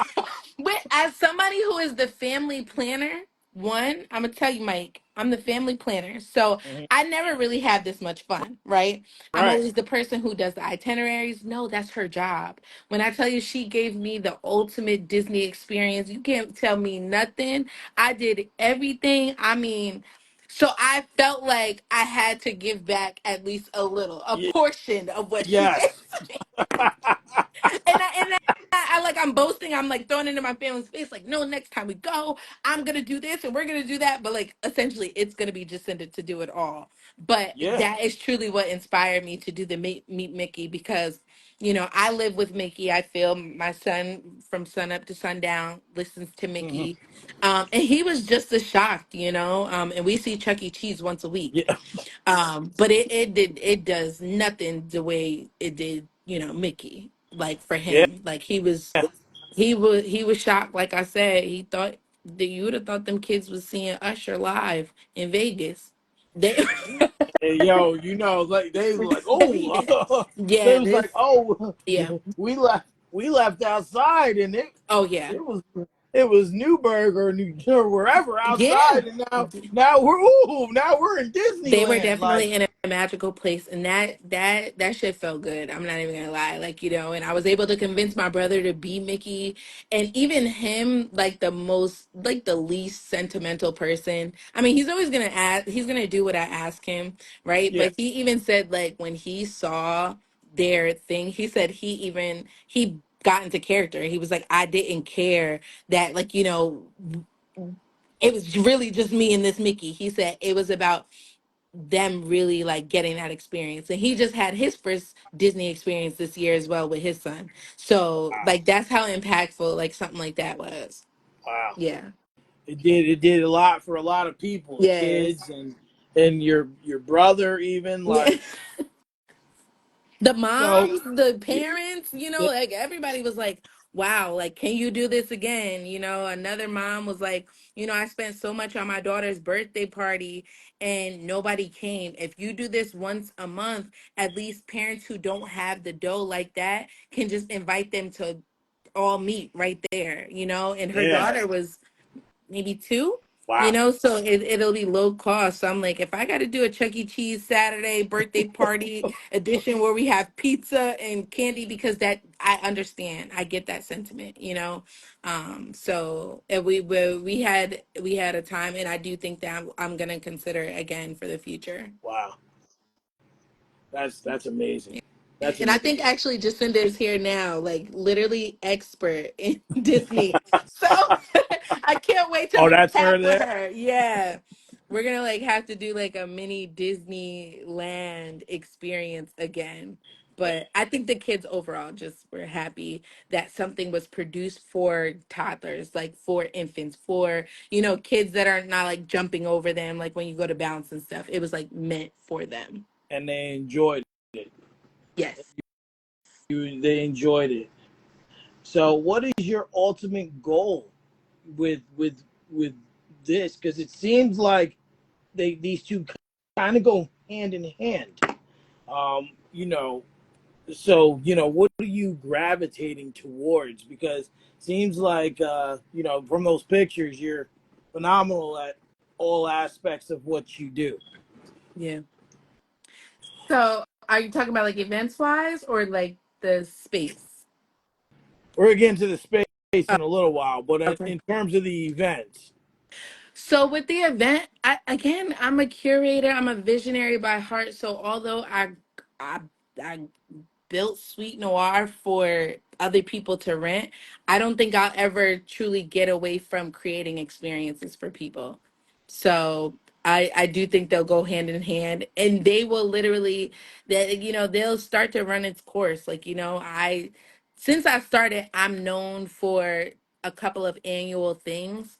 as somebody who is the family planner, one, I'm gonna tell you, Mike, I'm the family planner. So Mhm. I never really had this much fun, right? I'm Right. always the person who does the itineraries. No, that's her job. When I tell you she gave me the ultimate Disney experience, you can't tell me nothing. I did everything. I mean, so I felt like I had to give back at least a little, a portion of what she gave. Yes. And I like, I'm boasting. I'm like throwing it in my family's face. Like, no, next time we go, I'm gonna do this and we're gonna do that. But like, essentially, it's gonna be Jacinda to do it all. But Yeah. that is truly what inspired me to do the Meet Mickey, because I live with Mickey. I feel my son from sun up to sundown listens to Hmm. Mickey, and he was just as shocked. And we see Chuck E. Cheese once a week. Yeah. But it does nothing the way it did, Mickey. Like for Yeah. him, like he was shocked. Like I said, he thought that you would have thought them kids was seeing Usher live in Vegas. They, Hey, yo, like they was like, oh, they yeah, was like, oh, yeah, we left outside, and oh yeah, it was it was Newburgh or or wherever yeah. outside, and now we're in They were Disneyland, like, definitely in a magical place, and that shit felt good. I'm not even gonna lie, like, and I was able to convince my brother to be Mickey, and even him, like the least sentimental person. I mean, he's gonna do what I ask him, right? yeah, But he even said, like, when he saw their thing, he said he got into character. He was like, I didn't care that, like, it was really just me and this Mickey. He said it was about them really like getting that experience. And he just had his first Disney experience this year as well with his son. So wow, like that's how impactful like something like that was. wow. Yeah. It did a lot for a lot of people, the Yes. kids and your brother even, Yeah. like, The so moms, the yeah, parents, yeah, like everybody was like, wow, like, can you do this again? Another mom was like, I spent so much on my daughter's birthday party and nobody came. If you do this once a month, at least parents who don't have the dough like that can just invite them to all meet right there, and her yeah, daughter was maybe two, wow, so it'll be low cost. So I'm like, if I got to do a Chuck E. Cheese Saturday birthday party edition where we have pizza and candy, because that I understand, I get that sentiment, so and we had a time, and I do think that I'm gonna consider it again for the future. wow. That's amazing. That's And I think amazing. actually Jacinda is here now, like literally expert in Disney. So I can't wait to Oh, that's her recap with there. her. Yeah. We're gonna like have to do like a mini Disneyland experience again. But I think the kids overall just were happy that something was produced for toddlers, like for infants, for, kids that are not like jumping over them, like when you go to bounce and stuff. It was like meant for them. And they enjoyed it. Yes. They enjoyed it. So, what is your ultimate goal with this? Because it seems like these two kind of go hand in hand. Um, you know, so what are you gravitating towards? Because seems like from those pictures, you're phenomenal at all aspects of what you do. Yeah. So, are you talking about like events wise or like the space? We're getting to the space Oh, in a little while, but okay. in terms of the events, So with the event, I'm a curator. I'm a visionary by heart. So although I, I built Sweet Noir for other people to rent, I don't think I'll ever truly get away from creating experiences for people. So I do think they'll go hand in hand, and they will literally, that they'll start to run its course. Like, I since I started, I'm known for a couple of annual things,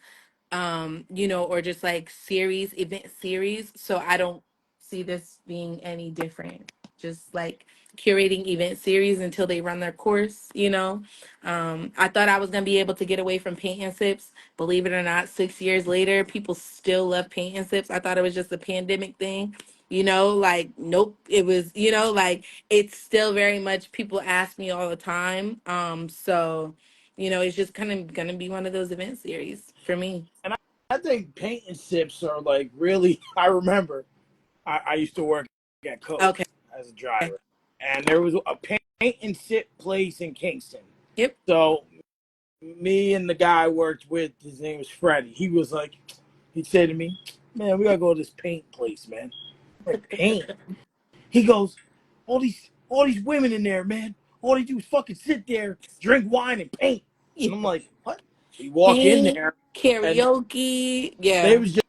or just like event series. So I don't see this being any different. Just like curating event series until they run their course. I thought I was gonna be able to get away from paint and sips. Believe it or not, 6 years later, people still love paint and sips. I thought it was just a pandemic thing. Like, nope, it was, like, it's still very much, people ask me all the time. So it's just kind of gonna be one of those event series for me. And I think paint and sips are like really. I remember I used to work at Okay. Coke as a driver, and there was a paint and sip place in Kingston. Yep. So me and the guy I worked with, his name was Freddie. He was like, he'd say to me, "Man, we gotta go to this paint place, man." I'm like, paint. He goes, all these women in there, man. All they do is fucking sit there, drink wine, and paint. And I'm like, what? We walk in Paint, there, and karaoke. they Yeah. was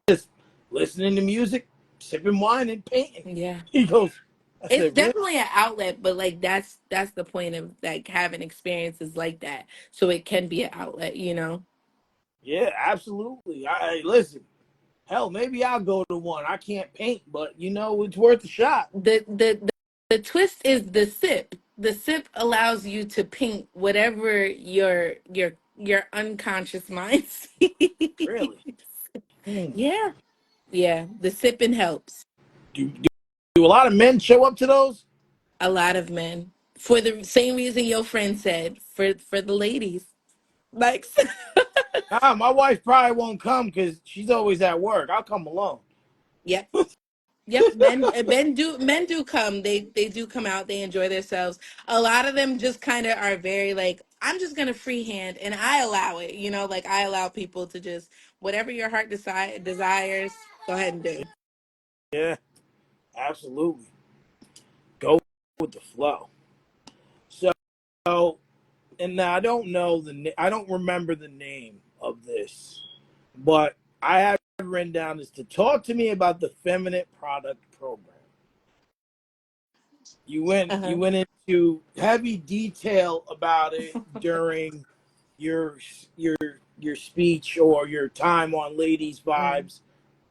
just listening to music, sipping wine, and painting. Yeah. He goes, I It's said, really? definitely an outlet, but like that's the point of like having experiences like that. So it can be an outlet. Yeah, absolutely. Listen. Hell, maybe I'll go to one. I can't paint, but it's worth a shot. The twist is the sip. The sip allows you to paint whatever your unconscious mind sees. Really. Hmm. Yeah. Yeah. The sipping helps. Do a lot of men show up to those? A lot of men. For the same reason your friend said, for the ladies. Like Nah, my wife probably won't come because she's always at work. I'll come alone. yep. Yep, men do come. They do come out. They enjoy themselves. A lot of them just kind of are very like, I'm just gonna freehand, and I allow it. Like, I allow people to just, whatever your heart desires, go ahead and do. Yeah, absolutely. Go with the flow. So, and now I don't know I don't remember the name of this, but I have written down is to talk to me about the feminine product program. You Uh-huh. went into heavy detail about it during your your your speech or your time on Ladies Mm. Vibes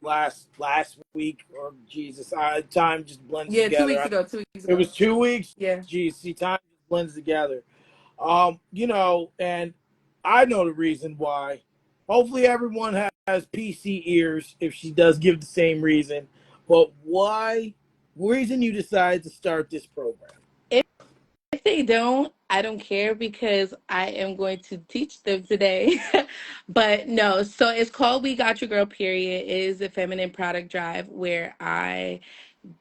last week. Or Jesus, time just blends Yeah, two together. weeks ago. 2 weeks It ago. was 2 weeks. Yeah. Geez, see, time just blends together. And I know the reason why. Hopefully, everyone has PC ears if she does give the same reason. But why? Reason you decided to start this program? If they don't, I don't care because I am going to teach them today. But no, so it's called We Got Your Girl, period. It is a feminine product drive where I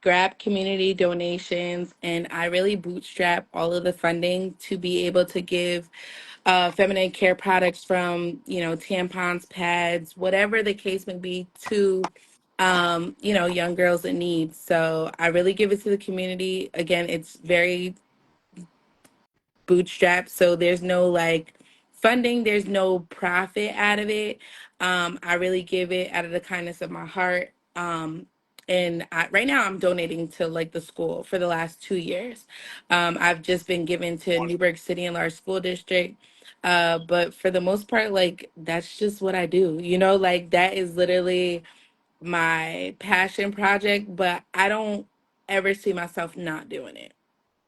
grab community donations and I really bootstrap all of the funding to be able to give feminine care products, from tampons, pads, whatever the case may be, to young girls in need. So I really give it to the community. Again, it's very bootstrapped, so there's no like funding, there's no profit out of it. I really give it out of the kindness of my heart. And right now I'm donating to like the school for the last 2 years. I've just been given to Newburgh City and Large School District. But for the most part, like, that's just what I do. Like, that is literally my passion project, but I don't ever see myself not doing it.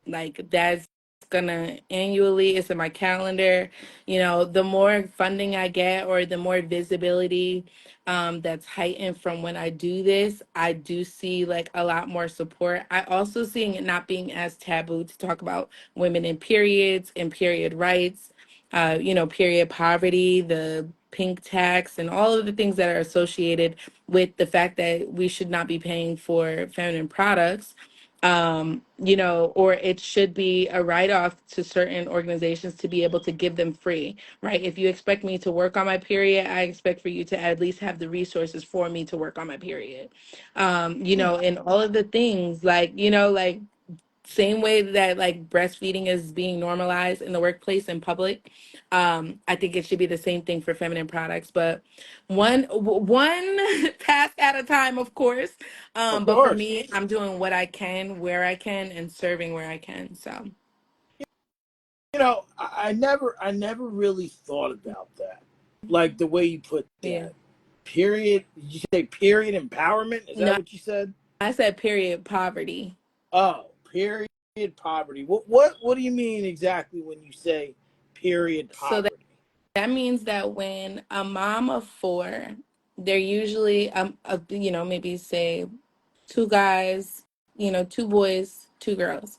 Like, that's gonna annually, it's in my calendar. The more funding I get, or the more visibility that's heightened from when I do this, I do see like a lot more support. I also seeing it not being as taboo to talk about women in periods and period rights, period poverty, the pink tax, and all of the things that are associated with the fact that we should not be paying for feminine products. Or it should be a write-off to certain organizations to be able to give them free, right? If you expect me to work on my period, I expect for you to at least have the resources for me to work on my period. And all of the things, like, like, same way that like breastfeeding is being normalized in the workplace and public, I think it should be the same thing for feminine products, but one task at a time, of course. Of But for course. me, I'm doing what I can, where I can, and serving where I can. So I never really thought about that. Like the way you put yeah, that. Period. Did you say period empowerment? Is that no, what you said? I said period poverty. Oh, period poverty. What do you mean exactly when you say period So poverty? that means that when a mom of four, they're usually maybe say two guys, two boys, two girls.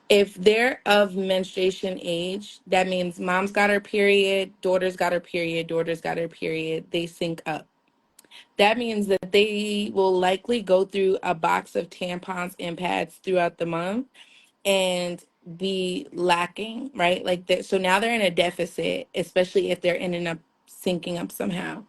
If they're of menstruation age, that means mom's got her period, daughter's got her period, daughter's got her period. They sync up. That means that they will likely go through a box of tampons and pads throughout the month and be lacking, right? Like that. So now they're in a deficit, especially if they're ending up syncing up somehow.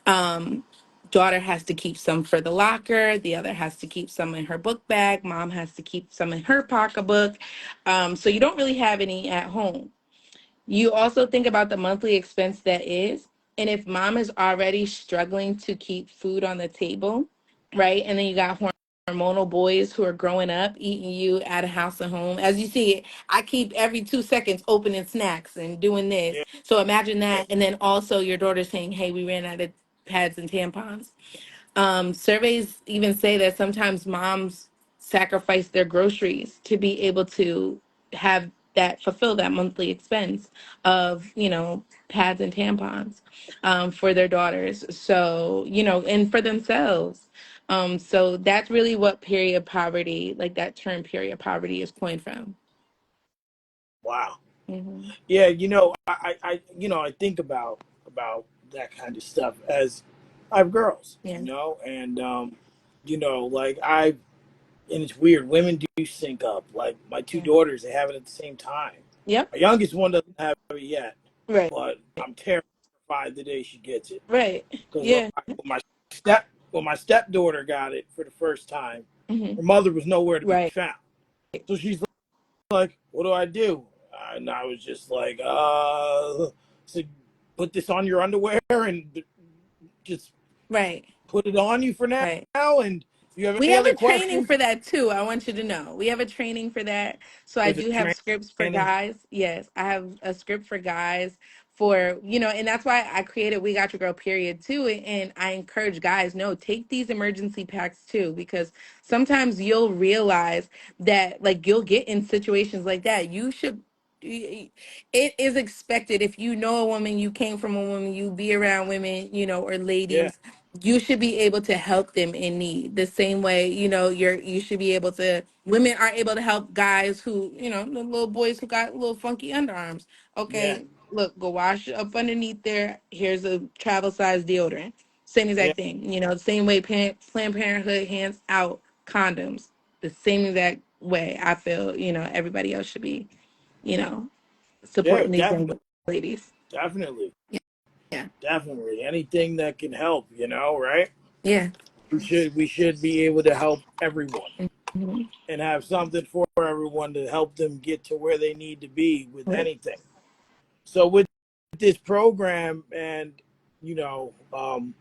Um, Daughter has to keep some for the locker. The other has to keep some in her book bag. Mom has to keep some in her pocketbook. So you don't really have any at home. You also think about the monthly expense that is. And if mom is already struggling to keep food on the table, right? And then you got hormonal boys who are growing up eating you at a house and home. As you see, I keep every 2 seconds opening snacks and doing this. Yeah, So imagine that. And then also your daughter saying, hey, we ran out of pads and tampons. Surveys even say that sometimes moms sacrifice their groceries to be able to have that fulfill that monthly expense of, pads and tampons for their daughters. So, and for themselves. So that's really what period poverty, like that term period poverty is coined from. wow. Hmm. Yeah, I think about that kind of stuff as I have girls, Yeah. and like and it's weird. Women do sync up. Like my two Yeah. daughters, they have it at the same time. Yep. My youngest one doesn't have it yet, Right. but I'm terrified the day she gets it Right. because Yeah. when my stepdaughter got it for the first time, Hmm. her mother was nowhere to be Right. found. So she's like, "What do I do?" And I was just like, so put this on your underwear and just Right. put it on you for now. Right. And if you have We any have other a training questions, for that too. I want you to know. We have a training for that. So I there's a do have scripts for training. guys. Yes, I have a script for guys for, and that's why I created We Got Your Girl period too. And I encourage guys, no, take these emergency packs too, because sometimes you'll realize that like you'll get in situations like that. It is expected if you know a woman, you came from a woman, you be around women, or Yeah, ladies, you should be able to help them in need the same way you should be able to, women are able to help guys who, the little boys who got little funky underarms. yeah, Okay, look, go wash up underneath there, here's a travel size deodorant. Same yeah, exact thing, the same way Planned Parenthood hands out condoms, the same exact way I feel, everybody else should be, you know yeah. supporting these young ladies. Definitely, Yeah. definitely. Anything that can help, right? Yeah. We should be able to help everyone Mhm. and have something for everyone to help them get to where they need to be with Right. anything. So with this program and you know, um,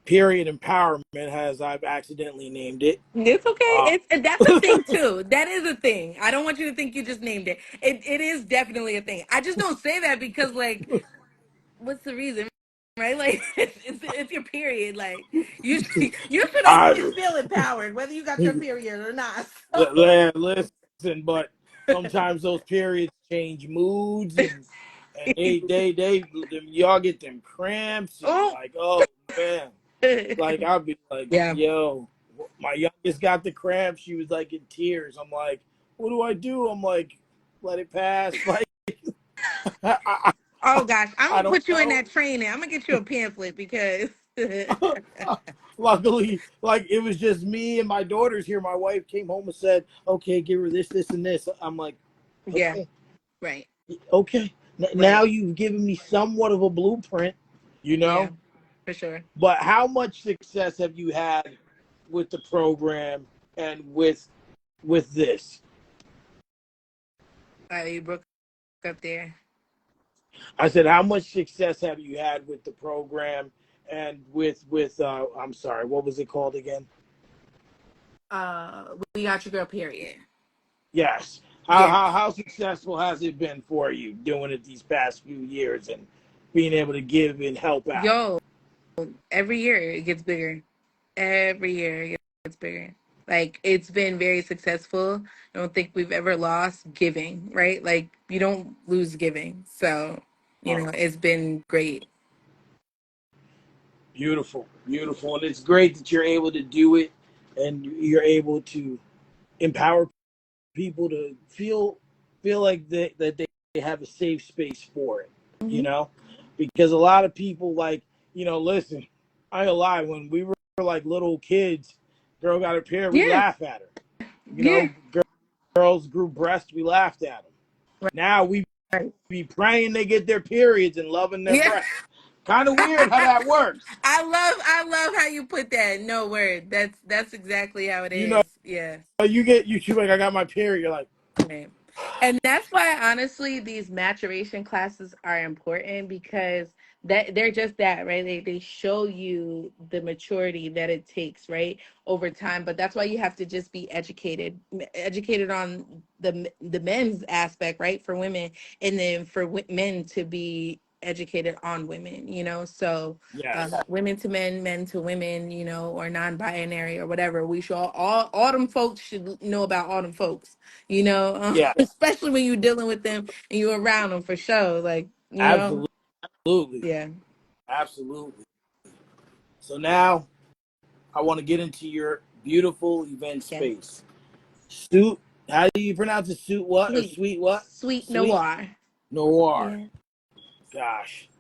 period empowerment, as I've accidentally named it. It's okay. Uh, That's a thing too. That is a thing. I don't want you to think you just named it. It is definitely a thing. I just don't say that because like, what's the reason, right? Like, it's your period. Like, you should always I, feel empowered, whether you got your period or not. listen, but sometimes those periods change moods and they y'all get them cramps and Oh. like, oh man, like I'll be like, Yeah. yo, my youngest got the cramps. She was like in tears. I'm like, what do I do? I'm like, let it pass. Like, I, Oh gosh, I'm I gonna don't put you in know. that training. I'm gonna get you a pamphlet because. Luckily, like it was just me and my daughters here. My wife came home and said, "Okay, give her this, this, and this." I'm like, Yeah. "Okay, Right. okay." Now Right. you've given me somewhat of a blueprint, you Yeah. know. For sure. But how much success have you had with the program and with this? You broke up there. I said, how much success have you had with the program and with I'm sorry, what was it called again? We got your girl. Period. Yes. How Yeah. how how successful has it been for you doing it these past few years and being able to give and help out? Yo, every year it gets bigger. Every year it gets bigger. Like it's been very successful. I don't think we've ever lost giving, right? Like you don't lose giving. So, Uh, it's been great. Beautiful, beautiful, and it's great that you're able to do it, and you're able to empower people to feel like they have a safe space for it. You Hmm. know, because a lot of people listen. I ain't gonna lie. When we were like little kids, girl got her period, we Yeah. laugh at her. Yeah. Girls grew breasts, we laughed at them. Now we Right. be praying they get their periods and loving their Yeah. breasts. Kind of weird how that works. I love how you put that. No word. That's exactly how it You know, is. Yeah. you like I got my period. You're like, Right. And that's why honestly these maturation classes are important because that they're just that, right? They show you the maturity that it takes, right? Over time. But that's why you have to just be educated on the men's aspect, right? For women, and then for men to be educated on women, So yes, women to men, men to women, or non-binary or whatever. We should all them folks should know about all them folks, yes, especially when you're dealing with them and you're around them for sure. Like, absolutely, yeah, absolutely. So now I want to get into your beautiful event yes. space. Suit. How do you pronounce it? Suit what or Sweet, sweet what? sweet Sweet noir. noir. Yeah. Gosh,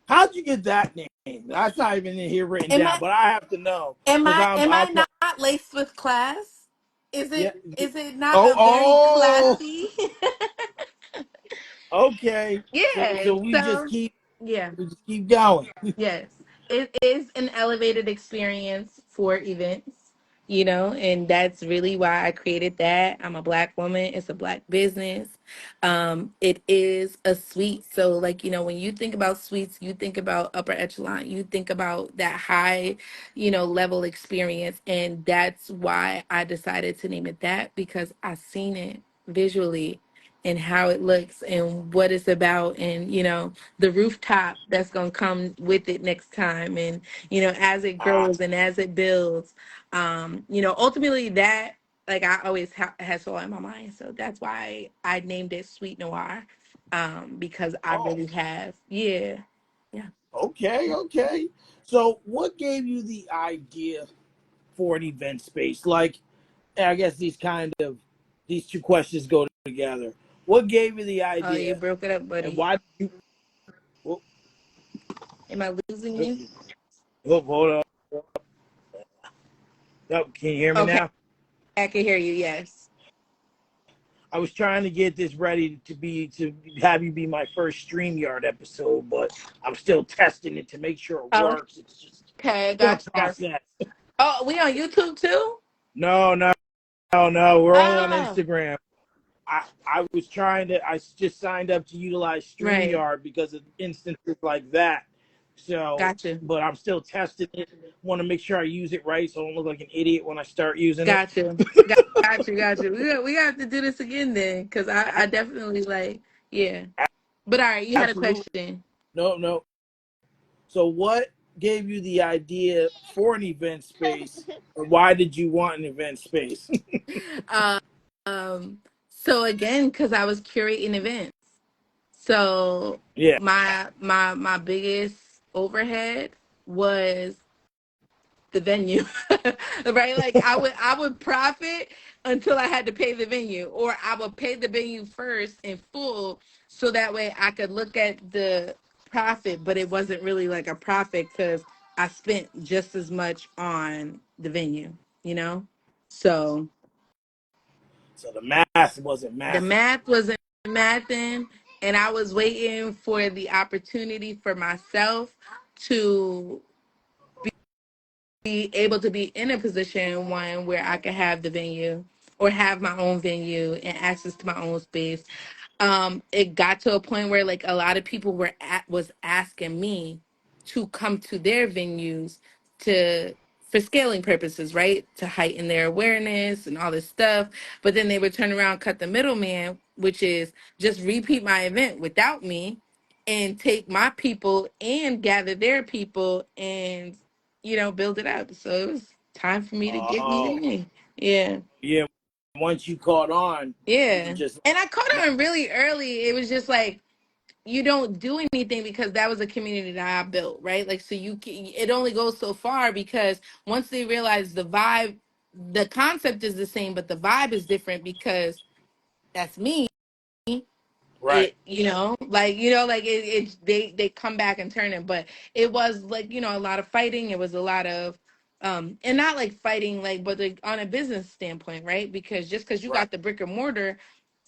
how'd you get that name? That's not even in here written Am down, I but I have to know am because I I'm. am I I'm. not laced with class? Is Yeah. it is it not Oh. a very Oh. classy? Okay. So Yeah. we just So keep yeah. we just keep going. Yes, it is an elevated experience for events, and that's really why I created that. I'm a Black woman, it's a Black business. It is a suite. So, like, when you think about suites, you think about upper echelon, you think about that high, level experience. And that's why I decided to name it that because I seen it visually and how it looks and what it's about. And, the rooftop that's going to come with it next time, and as it Ah. grows and as it builds, ultimately that, like, I always had soul in my mind, so that's why I named it Sweet Noir, because I Oh. really have, yeah, yeah. Okay. Okay. So what gave you the idea for an event space? Like, I guess these two questions go together. What gave you the Oh, you idea, broke it up, and buddy. why did you? Oh, Am I losing oh, you? hold on. Oh, can you hear me Okay, now? I can hear you. Yes. I was trying to get this ready to have you be my first StreamYard episode, but I'm still testing it to make sure it works. It's just Okay, been a gotcha, gotcha. process. Oh, we on YouTube too? No, no, no. We're only on Oh, Instagram. I was trying to. I just signed up to utilize right. StreamYard because of instances like that. So, Gotcha. but I'm still testing it. Want to make sure I use it right, so I don't look like an idiot when I start using it. Gotcha. Gotcha. We have to do this again then, because I definitely like, yeah. But all right, you had a Absolutely. question. No, no. So, what gave you the idea for an event space, or why did you want an event space? Uh, um, so again, because I was curating events. So Yeah. my biggest overhead was the venue. Right, like I would profit until I had to pay the venue, or I would pay the venue first in full so that way I could look at the profit, but it wasn't really like a profit because I spent just as much on the venue, so So the math wasn't the mathing. math wasn't mathing, and I was waiting for the opportunity for myself to be able to be in a position one where I could have the venue or have my own venue and access to my own space. It got to a point where like a lot of people was asking me to come to their venues to for scaling purposes, right? To heighten their awareness and all this stuff. But then they would turn around, cut the middleman, which is just repeat my event without me and take my people and gather their people and, build it up. So it was time for me to get me the Oh, me. Yeah. yeah. Once you caught on, you Yeah. just And I caught now, on really early. It was just like, you don't do anything because that was a community that I built, right? Like, so it only goes so far because once they realize the vibe, the concept is the same, but the vibe is different because that's me. right. They come back and turn it, but it was like, a lot of fighting. It was a lot of, and not like fighting, like, but like on a business standpoint, right? Because just because you Right. got the brick and mortar,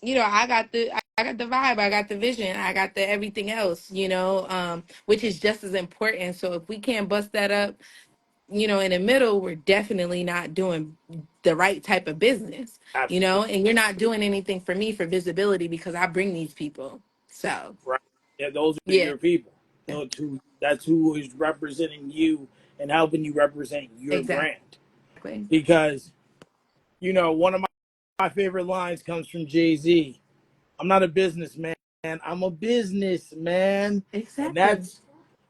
I got the vibe, I got the vision, I got the everything else, which is just as important. So if we can't bust that up, in the middle, we're definitely not doing the right type of business, Absolutely. and you're not doing anything for me for visibility because I bring these people. So Right. Yeah, those are yeah, your people. That's who is representing you and helping you represent your exactly. brand. Because one of my favorite lines comes from Jay-Z. I'm not a businessman. I'm a businessman. And Exactly. that's,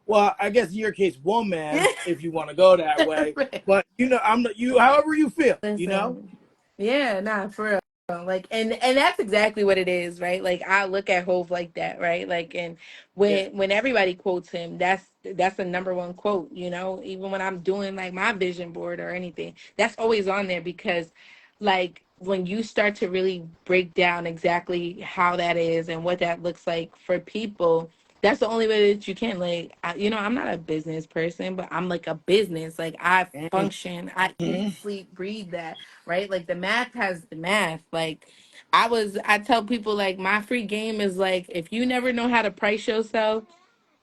well, I guess in your case, woman, if you want to go that way. Right. But I'm not you. However you feel. Listen, yeah, nah, for real. Like, and that's exactly what it is, right? Like, I look at Hove like that, right? Like, and Yeah. when everybody quotes him, that's the number one quote, even when I'm doing like my vision board or anything, that's always on there because, like, when you start to really break down exactly how that is and what that looks like for people, that's the only way that you can, like, I'm not a business person, but I'm like a business. Like, I function, I eat, Mm-hmm. sleep, breathe that, right? Like, the math has the math. Like, I tell people, like, my free game is like, if you never know how to price yourself,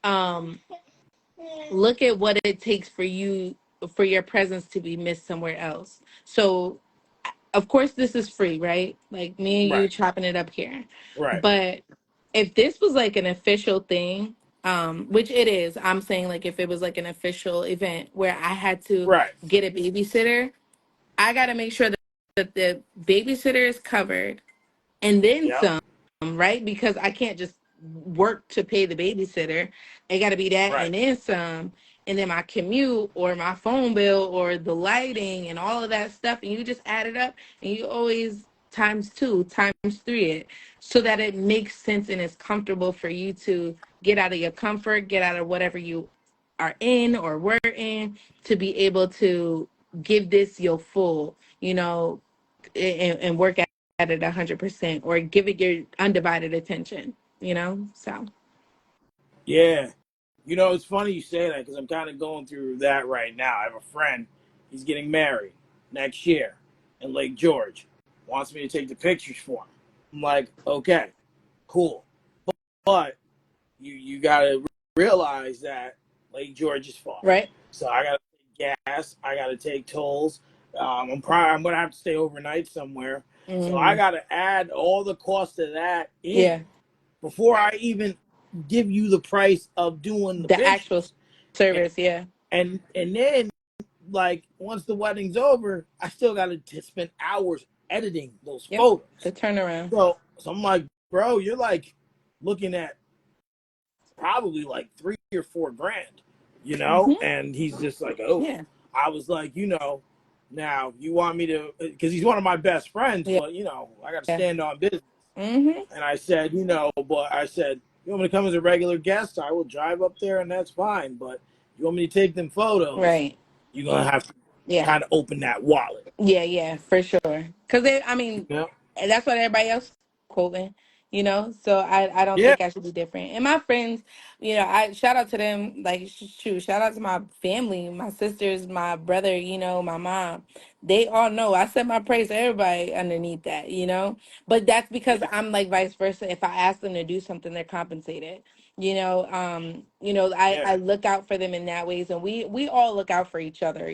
um look at what it takes for your presence to be missed somewhere else. So of course this is free, right? Like, me and you Right. chopping it up here. Right. But if this was like an official thing, which it is, I'm saying, like, if it was like an official event where I had to Right. get a babysitter, I got to make sure that the babysitter is covered and then Yep. some, right? Because I can't just work to pay the babysitter. It got to be that Right. and then some. And then my commute or my phone bill or the lighting and all of that stuff. And you just add it up and you always times two, times three it so that it makes sense and it's comfortable for you to get out of your comfort, get out of whatever you are in or were in to be able to give this your full, and work at it 100% or give it your undivided attention, so Yeah. It's funny you say that because I'm kind of going through that right now. I have a friend. He's getting married next year in Lake George. Wants me to take the pictures for him. I'm like, okay, cool. But you gotta realize that Lake George is far. right. So I gotta take gas. I gotta take tolls. I'm gonna have to stay overnight somewhere. So I Hmm. gotta add all the cost of that in Yeah, before I even give you the price of doing the the actual pictures. And service. Yeah. and then, like, once the wedding's over, I still got to spend hours editing those Yep. The photos. turnaround. So I'm like, bro, you're like looking at probably like 3 or 4 grand. Hmm. And he's just like, oh, Yeah. I was like, now you want me to, because he's one of my best friends, Yeah. but I got to stand on business. Hmm. And I said, but I said, you want me to come as a regular guest? I will drive up there and that's fine. But you want me to take them photos? Right. You're going to have to Yeah. kind of open that wallet. Yeah, yeah, for sure. Because I mean, Yeah. that's what everybody else quoting, So I don't Yeah. think I should be different. And my friends, I shout out to them. Like, shoot, shout out to my family, my sisters, my brother, my mom. They all know I set my praise to everybody underneath that. But that's because Yeah. I'm like vice versa. If I ask them to do something, they're compensated. I Yeah. I look out for them in that ways, and we all look out for each other.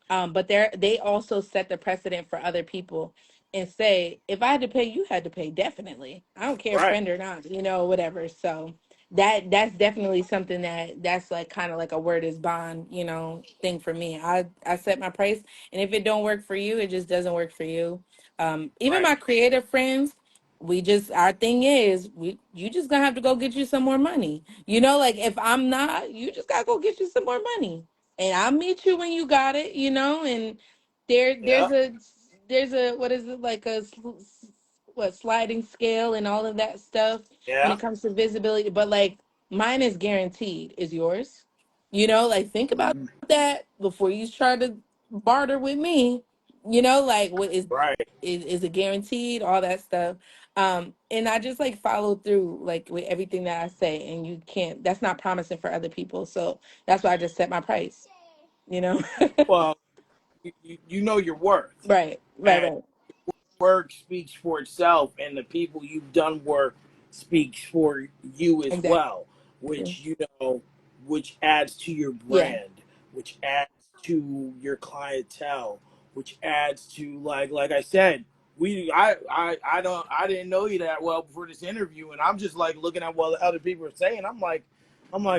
But they also set the precedent for other people. and say, if I had to pay, you had to pay, definitely. I don't care, Right. friend or not, whatever. So that's definitely something that's like kind of like a word is bond, thing for me. I set my price, and if it don't work for you, it just doesn't work for you. Even Right. my creative friends, we just our thing is you just gonna have to go get you some more money. Like if I'm not, you just gotta go get you some more money. And I'll meet you when you got it, and there Yeah. there's a what is it, like what, sliding scale and all of that stuff when Yeah. it comes to visibility, but like mine is guaranteed. Is yours? Like think about Mhm. that before you try to barter with me. Like what Right. is it guaranteed, all that stuff. And I just like follow through like with everything that I say, and you can't, that's not promising for other people, so that's why I just set my price, you know. Well, you know your worth, Right, right, and right. work speaks for itself, and the people you've done work speaks for you as Exactly. well, which which adds to your Yeah, brand, which adds to your clientele, which adds to like I said, I didn't know you that well before this interview, and I'm just like looking at what other people are saying. I'm like,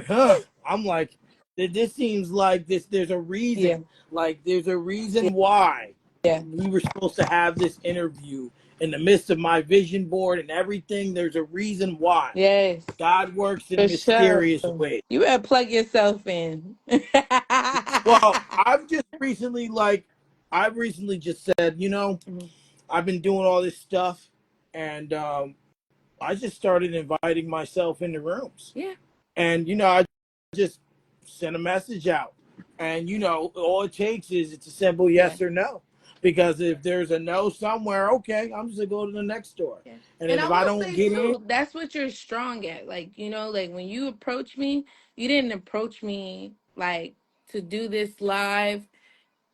huh. I'm like, this seems like this. There's a yeah, reason. Like there's a yeah, reason why yeah. we were supposed to have this interview in the midst of my vision board and everything. There's a reation why. Yes, God works in for sure. mysterious ways. You better plug yourself in. Well, I've recently just said, Mhm. I've been doing all this stuff, and I just started inviting myself into rooms. Yeah, And I just send a message out, and all it takes is it's a simple yeah. yes or no. Because if there's a no somewhere, okay, I'm just gonna go to the next door. Yeah. And And then I if I will don't say get in, too, that's what you're strong at. Like, like when you approach me, you didn't approach me like to do this live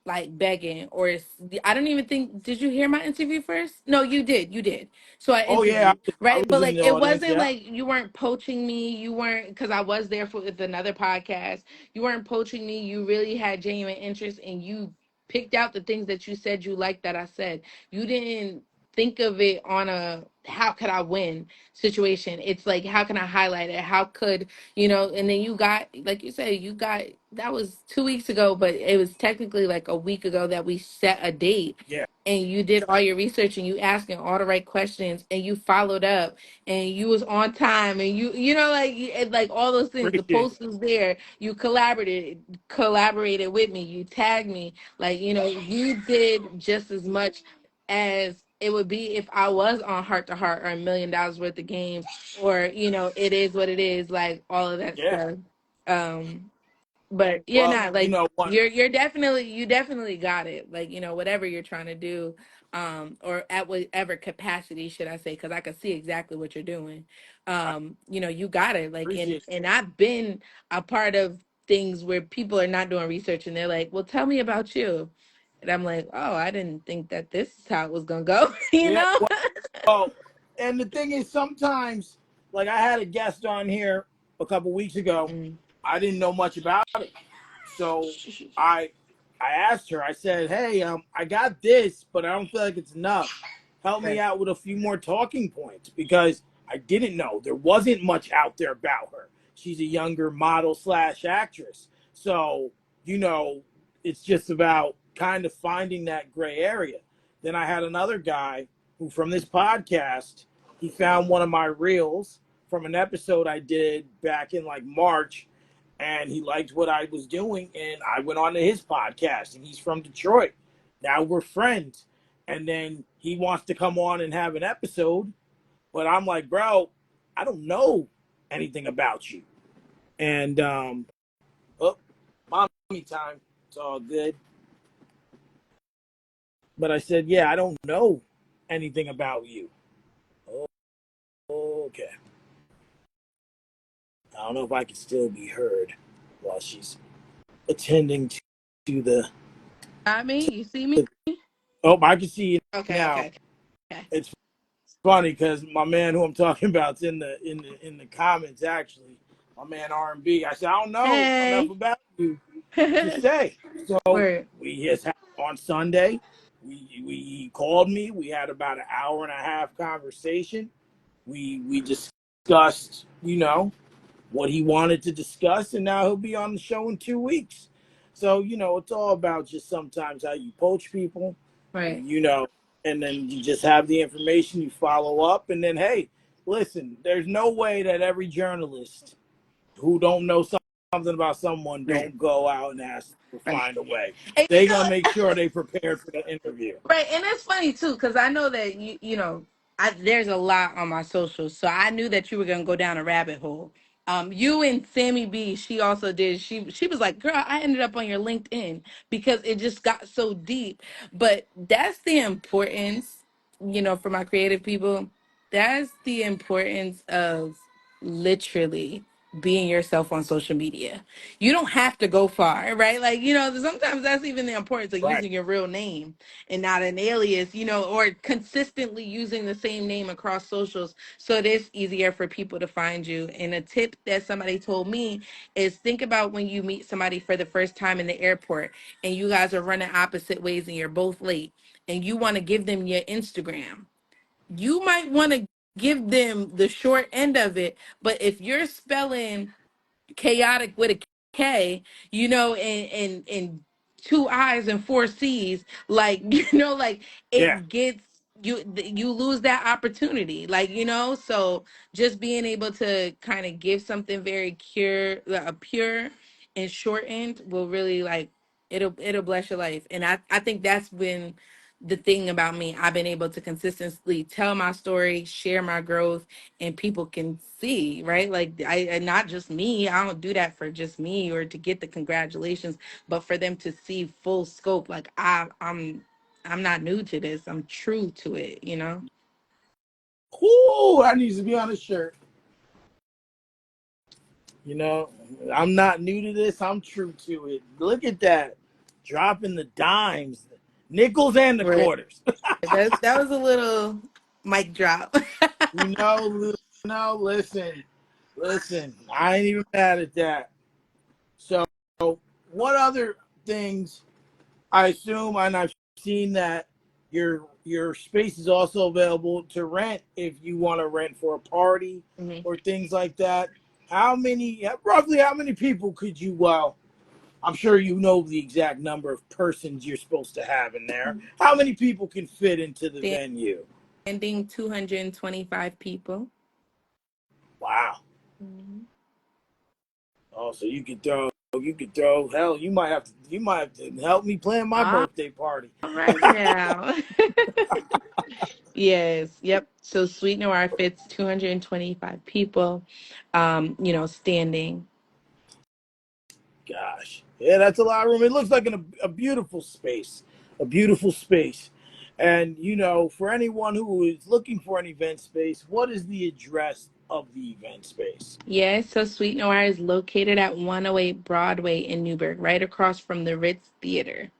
like begging I don't even think, did you hear my interview first? No, you did. So I oh yeah, interviewed, I right? was But in like the it audience. wasn't Yeah, like you weren't poaching me. You weren't, because I was there for with another podcast. You weren't poaching me. You really had genuine interest, and you picked out the things that you said you liked that I said. You didn't think of it on a how could I win situation. It's like how can I highlight it? How could and then you got, like you said, you got, that was 2 weeks ago, but it was technically like a week ago that we set a date, yeah, and you did all your research, and you asking all the right questions, and you followed up, and you was on time, and like all those things. The appreciate post that. was there. You collaborated with me. You tagged me. Like, you did just as much as it would be if I was on Heart to Heart or $1 million worth of games, or it is what it is, like all of that Yeah. stuff. Um, but you're Well, not like, what? you're definitely, you definitely got it. Like, whatever you're trying to do, or at whatever capacity, should I say, because I can see exactly what you're doing. I You got it. Like, and appreciate and I've been a part of things where people are not doing research, and they're like, well, tell me about you. And I'm like, oh, I didn't think that this is how it was gonna go, you it. know? Yeah. Well, and the thing is, sometimes, like I had a guest on here a couple weeks ago. Mm. I didn't know much about it, so I I asked her. I said, "Hey, I got this, but I don't feel like it's enough. Help me Right. out with a few more talking points because I didn't know there wasn't much out there about her. She's a younger model slash actress, so you know, it's just about kind of finding that gray area." Then I had another guy who, from this podcast, he found one of my reels from an episode I did back in like March, and he liked what I was doing, and I went on to his podcast, and he's from Detroit. Now we're friends, and then he wants to come on and have an episode, but I'm like, bro, I don't know anything about you, and oh, mommy time, it's all good. But I said, yeah, I don't know anything about you. Oh, okay, I don't know if I can still be heard while she's attending to the. Got me? You see me? Oh, I can see you Okay, now. okay, okay. It's funny because my man who I'm talking about's in the comments actually. My man R&B. I said I don't know enough Hey. about you to say. So Word. we just had on Sunday. He called me. We had about an hour and a half conversation. We discussed, what he wanted to discuss, and now he'll be on the show in 2 weeks. So it's all about just sometimes how you poach people, Right. you know, and then you just have the information, you follow up, and then hey, listen, there's no way that every journalist who don't know something about someone Right. don't go out and ask or Right. find a way. And They gonna make sure they prepared for the interview. right, and it's funny too because I know that there's a lot on my socials, so I knew that you were gonna go down a rabbit hole. You and Sammy B, she also did. She was like, "Girl, I ended up on your LinkedIn because it just got so deep." But that's the importance, for my creative people. That's the importance of literally being yourself on social media. You don't have to go far, right? Like, sometimes that's even the importance of Right. using your real name and not an alias, or consistently using the same name across socials so it is easier for people to find you. And a tip that somebody told me is think about when you meet somebody for the first time in the airport and you guys are running opposite ways and you're both late and you want to give them your Instagram. You might want to give them the short end of it, but if you're spelling chaotic with a K, and two I's and four C's, like, like Yeah. it gets you lose that opportunity, like, so just being able to kind of give something very pure and shortened will really like it'll bless your life. And I think that's been the thing about me. I've been able to consistently tell my story, share my growth, and people can see, right? Like and not just me. I don't do that for just me or to get the congratulations, but for them to see full scope. Like I'm not new to this. I'm true to it. Ooh, that needs to be on a shirt. You know, I'm not new to this. I'm true to it. Look at that. Dropping the dimes, the nickels, and the Right. quarters. That was a little mic drop. you know, listen, listen. I ain't even mad at that. So, what other things? I assume, and I've seen that your space is also available to rent if you want to rent for a party Mhm. or things like that. Roughly, how many people could you? Well, I'm sure you know the exact number of persons you're supposed to have in there. How many people can fit into the venue? Standing 225 people. Wow. Mhm. Oh, so you could throw hell. You might have to help me plan my All birthday party. right now. Yes, yep. So Sweet Noir fits 225 people, standing. Gosh, yeah, that's a lot of room. It looks like a beautiful space, a beautiful space. And for anyone who is looking for an event space, what is the address of the event space? Yes, so Sweet Noir is located at 108 Broadway in Newburgh, right across from the Ritz Theater.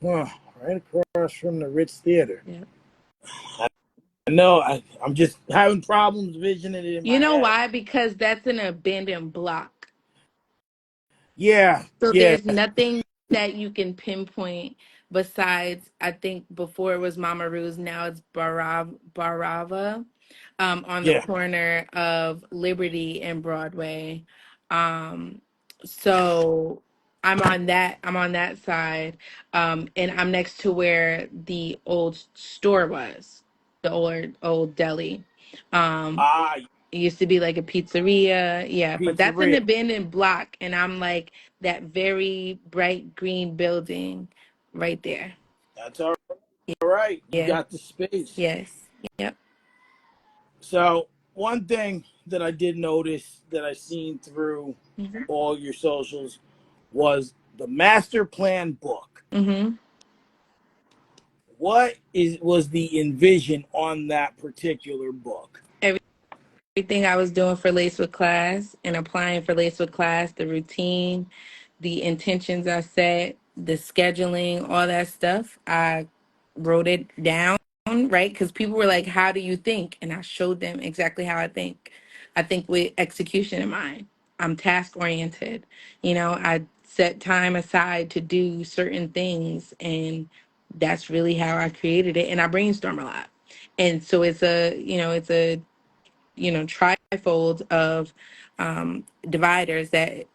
Huh, right across from the Ritz Theater. Yep. I know. I'm just having problems visioning it in You my know head. why? Because that's an abandoned block. Yeah, So yeah, there's nothing that you can pinpoint besides, I think before it was Mama Ru's, now it's Barava, on the yeah. corner of Liberty and Broadway. Um, so I'm on that side. And I'm next to where the old store was, the old deli. Um, Ah, it used to be like a pizzeria. Yeah, but that's an pizzeria. abandoned block. And I'm like that very bright green building right there. That's all right. You Yeah. got the space. Yes. Yep. So one thing that I did notice that I seen through Mm-hmm. all your socials was the master plan book. Mm-hmm. What was the envision on that particular book? Everything I was doing for Lace with Class and applying for Lace with Class, the routine, the intentions I set, the scheduling, all that stuff, I wrote it down, right? Because people were like, "How do you think?" And I showed them exactly how I think. I think with execution in mind. I'm task oriented. I set time aside to do certain things. And that's really how I created it. And I brainstorm a lot. And so it's a trifold of dividers that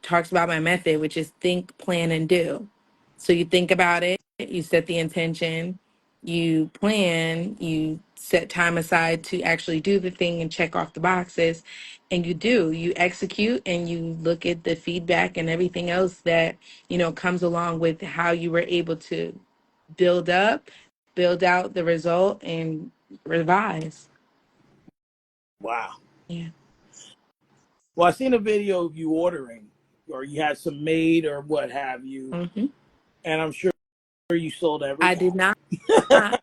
talks about my method, which is think, plan, and do. So you think about it, you set the intention, you plan, you set time aside to actually do the thing and check off the boxes, and you execute, and you look at the feedback and everything else that comes along with how you were able to build up, build out the result, and revise. Wow. Yeah. Well, I seen a video of you ordering, or you had some made, or what have you, Hmm. and I'm sure you sold I everything. did not.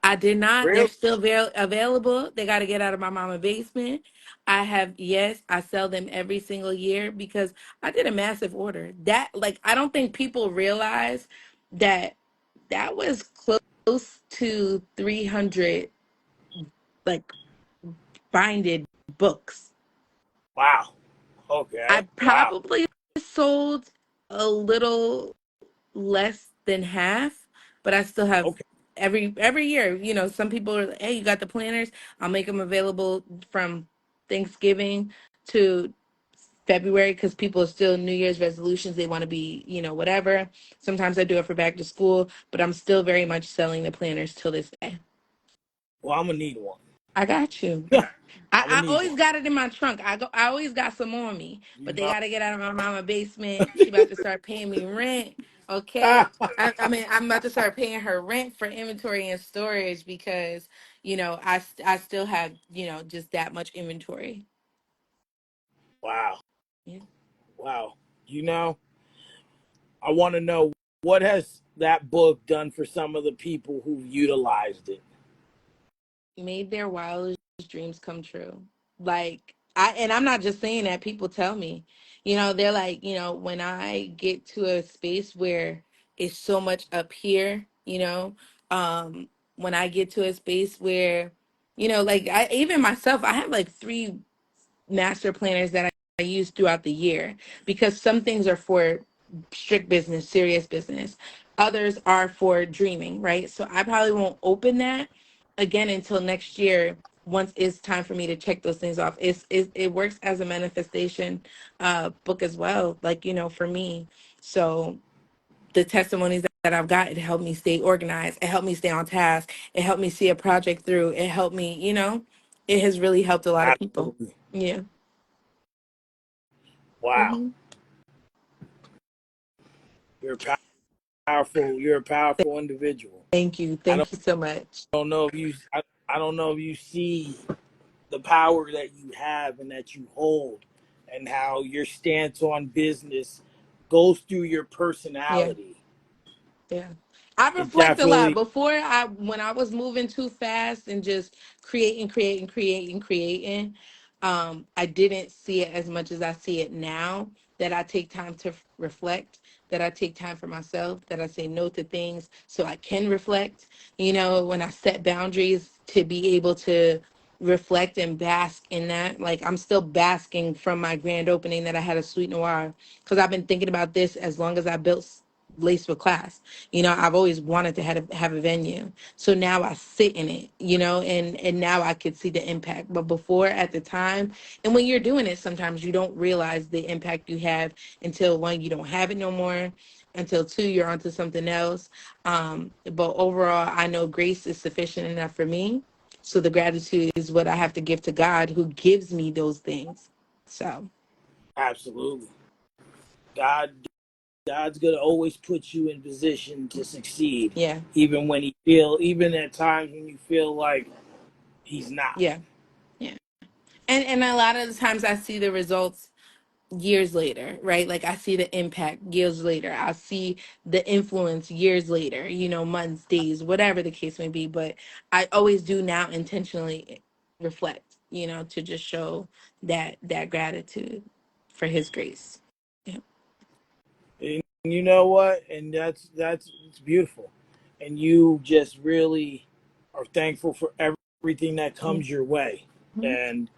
I did not. They're Really? still available. They got to get out of my mama basement. Yes, I sell them every single year because I did a massive order. That, like, I don't think people realize that that was close to 300, like, binded books. Wow. I Okay. Wow. probably sold a little less than half, but I still have Okay. every year. Some people are like, "Hey, you got the planners? I'll make them available from Thanksgiving to February because people are still New Year's resolutions. They want to be, whatever. Sometimes I do it for back to school, but I'm still very much selling the planners till this day. Well, I'm gonna need one. I got you. I'm gonna I need always one. got it in my trunk. I always got some on me, You but they know. got to get out of my mama basement. She about to start paying me rent. Okay, I mean I'm about to start paying her rent for inventory and storage because I still have just that much inventory. Wow. Yeah. Wow. You know, I want to know, what has that book done for some of the people who've utilized it. Made their wildest dreams come true. I'm not just saying that, people tell me. They're like, when I get to a space where it's so much up here, when I get to a space where, like I even myself, I have like three master planners that I use throughout the year because some things are for strict business, serious business. Others are for dreaming, right? So I probably won't open that again until next year once it's time for me to check those things off. It works as a manifestation book as well, like, for me. So the testimonies that I've got, it helped me stay organized. It helped me stay on task. It helped me see a project through. It helped me, it has really helped a lot of people. Absolutely. Yeah. Wow. Hmm. You're powerful. You're a powerful individual. Thank you. I Thank you so much. don't know if you. I don't know if you see the power that you have and that you hold, and how your stance on business goes through your Yeah. personality. Yeah. I It reflect a lot. definitely. When I was moving too fast and just creating, I didn't see it as much as I see it now, that I take time to reflect, that I take time for myself, that I say no to things so I can reflect. When I set boundaries to be able to reflect and bask in that. Like, I'm still basking from my grand opening that I had a Sweet Noir because I've been thinking about this as long as I built Laced with Class. I've always wanted to have a venue. So now I sit in it, and now I could see the impact. But before, at the time, and when you're doing it, sometimes you don't realize the impact you have until, one, you don't have it no more, until two, you're onto something else. But overall, I know grace is sufficient enough for me. So the gratitude is what I have to give to God who gives me those things. So Absolutely. God God's gonna always put you in position to succeed, yeah, even at times when you feel like he's not. yeah, yeah. And a lot of the times I see the results years later, right? Like, I see the impact years later. I see the influence years later, months, days, whatever the case may be. But I always do now intentionally reflect, to just show that gratitude for his grace. Yeah. And you know what? And that's it's beautiful. And you just really are thankful for everything that Yeah. comes your way. Mhm. And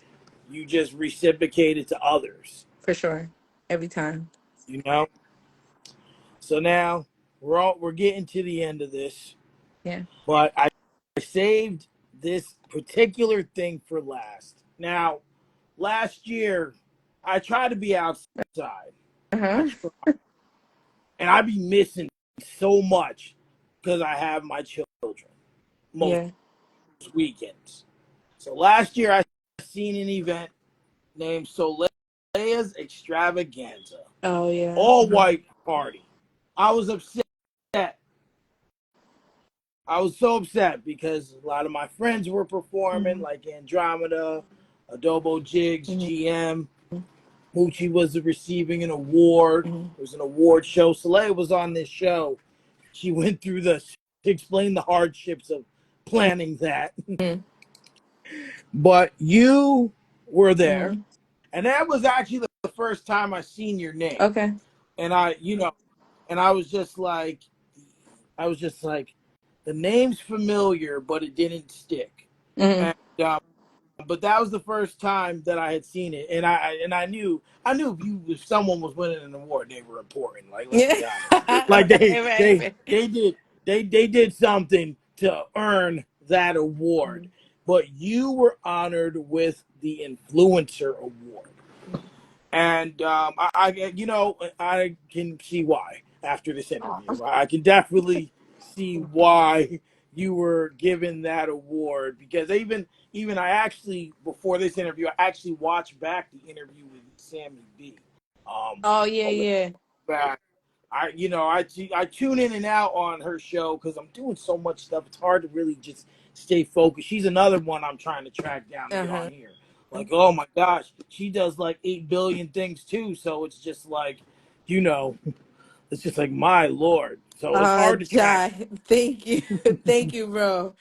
you just reciprocate it to others. For sure. Every time. You know? So now we're getting to the end of this, Yeah. but I saved this particular thing for last. Now, last year I tried to be outside. I Uh-huh. try, and I be missing so much because I have my children most Yeah. weekends. So last year I seen an event named Soleil's Extravaganza, Oh yeah. all white party. I was upset. I was so upset because a lot of my friends were performing, Mm-hmm. like Andromeda, Adobo Jigs, Mm-hmm. GM. Moochie was receiving an award. Mm-hmm. It was an award show. Soleil was on this show. She went through to explain the hardships of planning that. But you were there, Mm-hmm. and that was actually the first time I seen your name. Okay. And and I was just like, the name's familiar, but it didn't stick. Mm-hmm. And but that was the first time that I had seen it, and I knew if someone was winning an award, they were important. Like, let's Yeah. be honest, like Right, right. they did something to earn that award. Mhm. But you were honored with the influencer award, and I can see why after this interview. I can definitely see why you were given that award because even I actually before this interview I actually watched back the interview with Sammy B. Oh yeah, A little yeah. back. I tune in and out on her show because I'm doing so much stuff. It's hard to really just stay focused. She's another one I'm trying to track down to get on Uh-huh. here. Like, oh my gosh, she does like 8 billion things too. So it's just like, you know, it's just like my lord. So it's hard to track. Jai, thank you. Thank you, bro.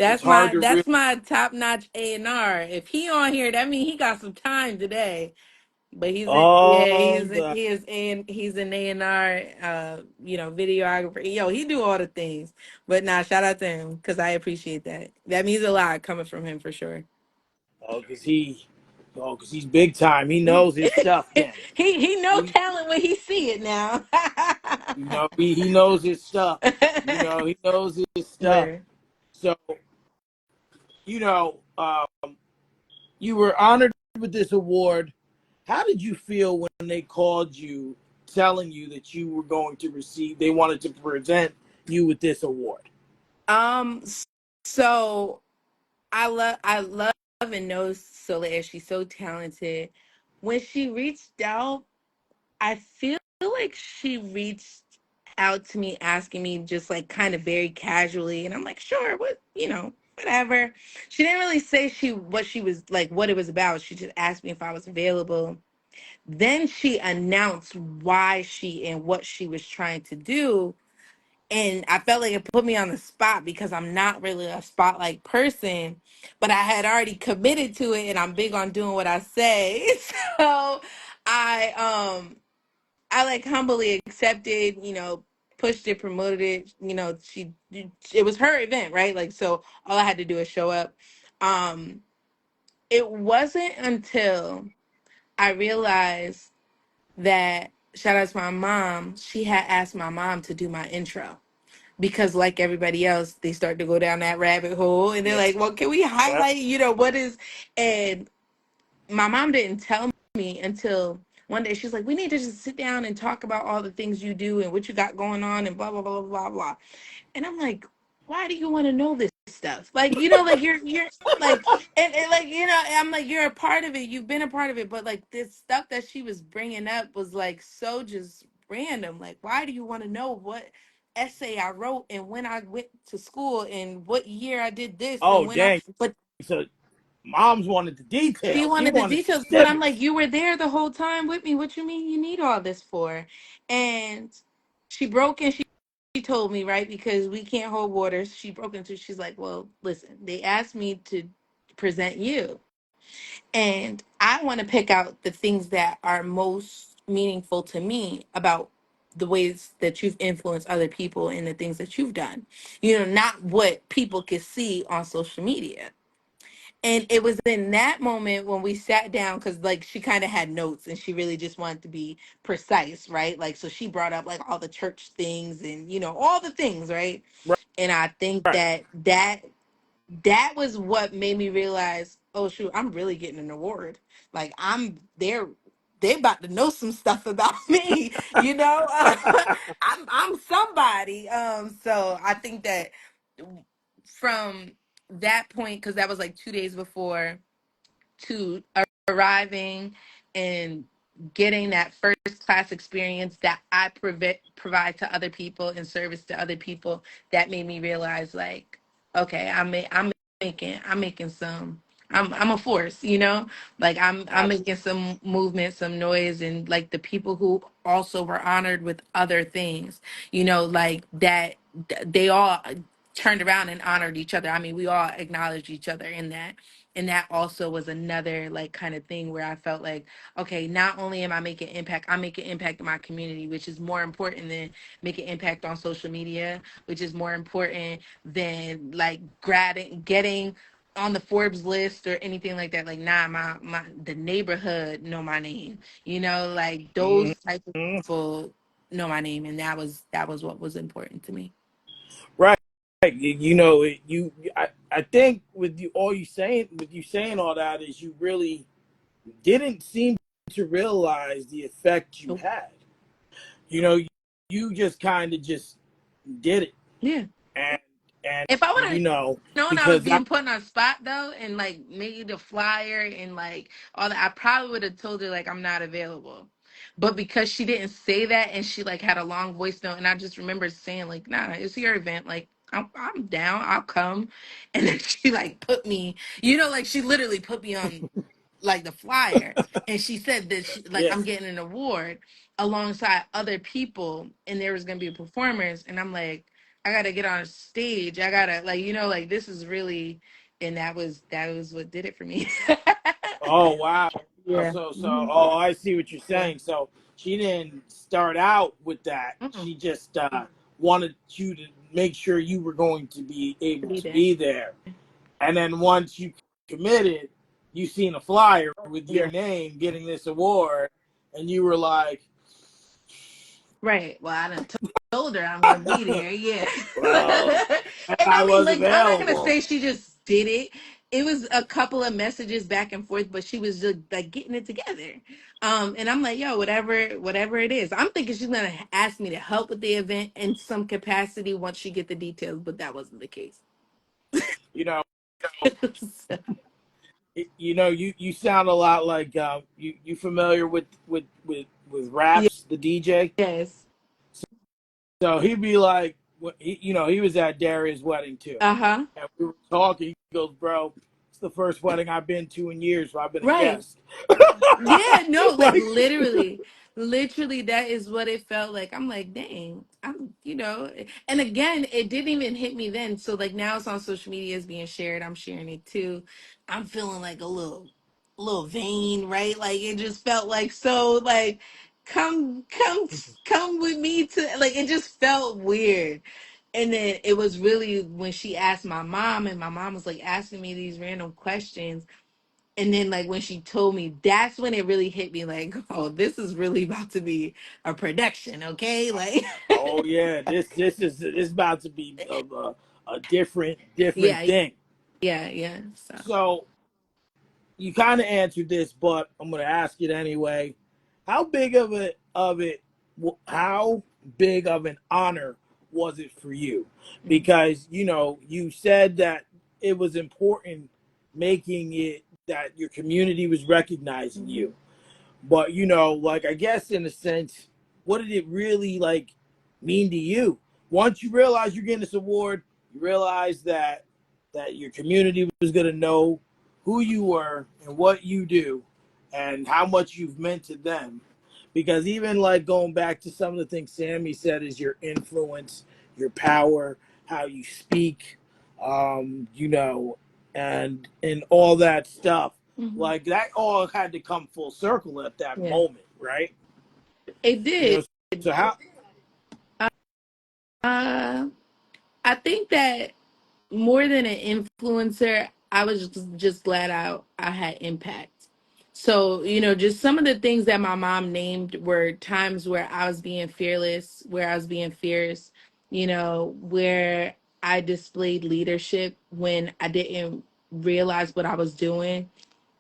It's hard to really. That's my top notch A&R. If he on here, that means he got some time today. But Oh, the he's an A&R videographer. Yo, he do all the things. But nah, shout out to him because I appreciate that. That means a lot coming from him for sure. oh, because he's big time. He he knows his stuff. Then he know he, talent when he see it now. he knows his stuff. He knows his stuff. Word. So you know, you were honored with this award. How did you feel when they called you, telling you that you were going to receive? They wanted to present you with this award. Um, so I love and know Soleil. She's so talented. When she reached out, I feel like she reached out to me asking me just like kind of very casually, and I'm like, sure, whatever. She didn't really say what she was like, what it was about. She just asked me if I was available. Then she announced why she and what she was trying to do. And I felt like it put me on the spot because I'm not really a spotlight person, but I had already committed to it and I'm big on doing what I say. So I I like humbly accepted, pushed it, promoted it, it was her event, right? Like so all I had to do is show up. Um it wasn't until I realized that shout out to my mom, she had asked my mom to do my intro because like everybody else they start to go down that rabbit hole and they're Yeah. like, well, can we Yeah. highlight what is. And my mom didn't tell me until one day she's like, we need to just sit down and talk about all the things you do and what you got going on and blah blah blah blah blah. And I'm like, why do you want to know this stuff? Like, like you're like, and like, I'm like, you're a part of it. You've been a part of it. But like this stuff that she was bringing up was like so just random. Like, why do you want to know what essay I wrote and when I went to school and what year I did this and Oh, when dang. but So mom's wanted the she details. She wanted the wanted details, but I'm like, specifics. you were there the whole time with me. What you mean you need all this for? And she broke and she told me, right, because we can't hold waters. She broke into, she's like, well, listen, they asked me to present you. And I want to pick out the things that are most meaningful to me about the ways that you've influenced other people and the things that you've done. Not what people can see on social media. And it was in that moment when we sat down, because like she kind of had notes and she really just wanted to be precise, right? Like, so she brought up like all the church things and, all the things, right? And I think Right. that was what made me realize, oh shoot, I'm really getting an award. Like they about to know some stuff about me, I'm somebody. So I think that from that point, because that was like 2 days before, to arriving and getting that first class experience that I provide to other people and service to other people, that made me realize, like, okay, I'm making some. I'm a force, like I'm making some movement, some noise, and like the people who also were honored with other things, like that, they all turned around and honored each other. I mean, we all acknowledged each other in that. And that also was another like kind of thing where I felt like, okay, not only am I making impact, I'm making impact in my community, which is more important than making impact on social media, which is more important than like getting on the Forbes list or anything like that. Like, nah, my the neighborhood know my name, like those type of Mhm. people know my name. And that was what was important to me. Right. I think with you saying all that is you really didn't seem to realize the effect you Nope. had. You know, you just kind of just did it, Yeah. and and If I would have known I was because being put on a spot though, and like made a flyer and like all that, I probably would have told her like I'm not available. But because she didn't say that and she like had a long voice note, and I just remember saying like, "Nah, it's your event. Like I'm down. I'll come." And then she like put me, like she literally put me on like the flyer, and she said that like yeah. I'm getting an award alongside other people, and there was gonna be performers, and I'm like, I gotta get on stage. I gotta like like this is really, and that was what did it for me. Oh wow. Yeah. So Mhm. I see what you're Yeah. saying. So she didn't start out with that. Mm-mm. She just wanted you to make sure you were going to be To able be to there. be there. And then once you committed, you seen a flyer with your Yeah. name getting this award, and you were like, Right. Well, I done told her I'm gonna be there. Yeah. "Well, and And I I mean, was like, I'm not gonna available." say she just did it. It was a couple of messages back and forth, but she was just like getting it together. And I'm like, yo, whatever it is. I'm thinking she's gonna ask me to help with the event in some capacity once she get the details, but that wasn't the case. You know, So, you sound a lot like you familiar with yeah. Raps the DJ. Yes. So he'd be like, he was at Darius' wedding too, Uh-huh. and we were talking. He goes, "Bro, it's the first wedding I've been to in years, so I've been a Right. guest." Yeah, no, like Like, literally, that is what it felt like. I'm like, dang, and again, it didn't even hit me then. So like now it's on social media, it's being shared. I'm sharing it too. I'm feeling like a little vain, right? Like it just felt like so like come with me to like it just felt weird. And then it was really when she asked my mom, and my mom was like asking me these random questions, and then like when she told me, that's when it really hit me like, oh, this is really about to be a production, okay? Like oh yeah, this about to be a different yeah, thing. yeah. So So you kind of answered this, but I'm going to ask it anyway. How big how big of an honor was it for you? mm, Because you said that it was important making it that your community was recognizing mhm, you. But like I guess in a sense, what did it really like mean to you? Once you realize you're getting this award, you realize that your community was gonna know who you were and what you do and how much you've meant to them. Because even like going back to some of the things Sammy said is your influence, your power, how you speak, you know, and all that stuff mhm. like that all had to come full circle at that Yeah, moment, right? it You did. know, so how? uh I think that more than an influencer, I was just glad I had impact. So, just some of the things that my mom named were times where I was being fearless, where I was being fierce, where I displayed leadership when I didn't realize what I was doing.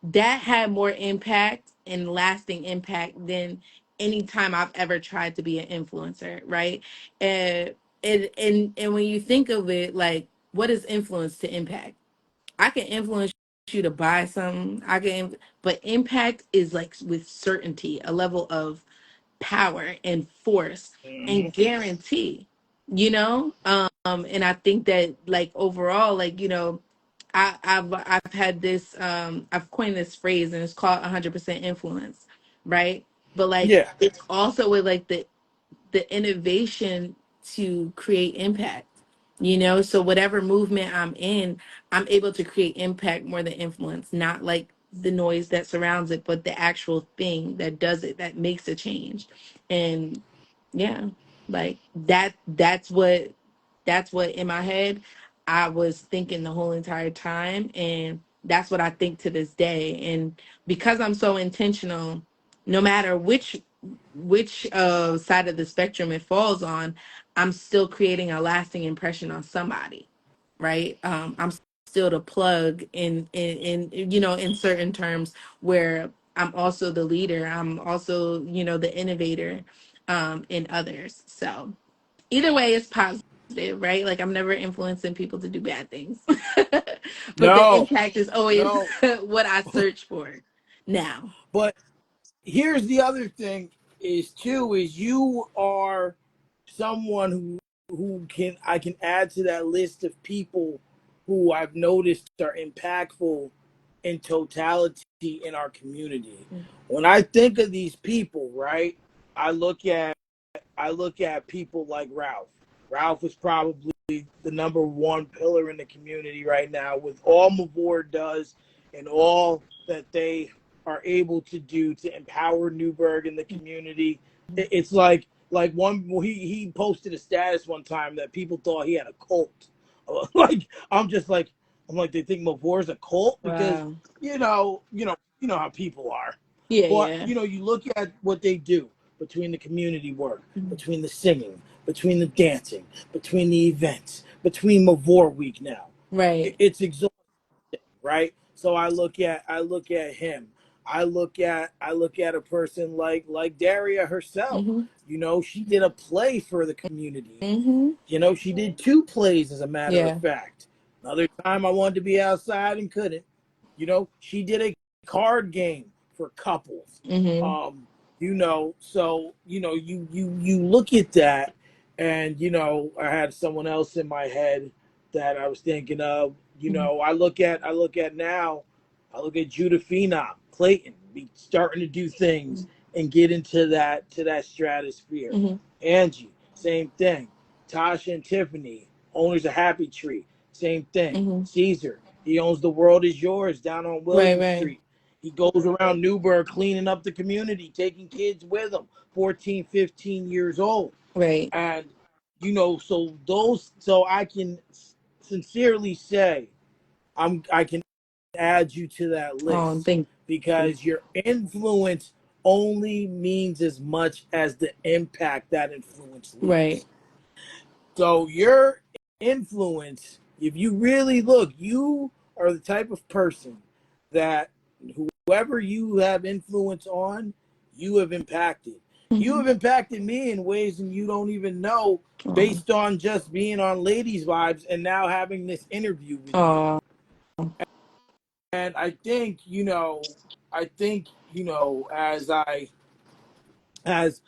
That had more impact and lasting impact than any time I've ever tried to be an influencer, right? And and when you think of it, like, what is influence to impact? I can influence you to buy something. But impact is like with certainty, a level of power and force Hmm. and guarantee, and I think that, like, overall, like, I've had this, I've coined this phrase, and it's called 100% influence, right? But like, Yeah. it's also with like the innovation to create impact, so whatever movement I'm in, I'm able to create impact more than influence, not like the noise that surrounds it, but the actual thing that does it, that makes a change. And yeah, like that's what in my head I was thinking the whole entire time, and that's what I think to this day. And because I'm so intentional, no matter which side of the spectrum it falls on, I'm still creating a lasting impression on somebody, right? I'm still the plug in certain terms, where I'm also the leader. I'm also, the innovator, in others. So either way, it's positive, right? Like, I'm never influencing people to do bad things, but the No, impact is always no. what I search for now. But here's the other thing is too is you are someone who can I can add to that list of people who I've noticed are impactful in totality in our community. When I think of these people, right, I look at I look at people like Ralph. Ralph is probably the number one pillar in the community right now with all Mavor does and all that they are able to do to empower Newburgh and the community. It's like one he posted a status one time that people thought he had a cult. Like I'm just like I'm like they think Mavor's a cult because Wow. you know how people are. Yeah, But yeah. you look at what they do between the community work, between the singing, between the dancing, between the events, between Mavor Week now. Right. It's exhausting, right? So I look at him. I look at a person like Daria herself. Mm-hmm. She did a play for the community. Mm-hmm. She did two plays, as a matter of Yeah. fact. Another time I wanted to be outside and couldn't. She did a card game for couples. Mm-hmm. So you look at that, and I had someone else in my head that I was thinking of. I look at now. I look at Judah Phenom, Clayton, be starting to do things and get into that stratosphere. Mm-hmm. Angie, same thing. Tasha and Tiffany, owners of Happy Tree, same thing. Mm-hmm. Caesar, he owns The World Is Yours down on Right, William right, Street. He goes around Newburgh cleaning up the community, taking kids with him, 14, 15 years old. right. And, so I can sincerely say I can add you to that Oh, list thank you. because your influence only means as much as the impact that influence Right. leaves. So your influence, if you really look, you are the type of person that whoever you have influence on, you have impacted. You Mm-hmm. have impacted me in ways and you don't even know, Oh, based on just being on Ladies Vibes and now having this interview with you. oh, And I think, as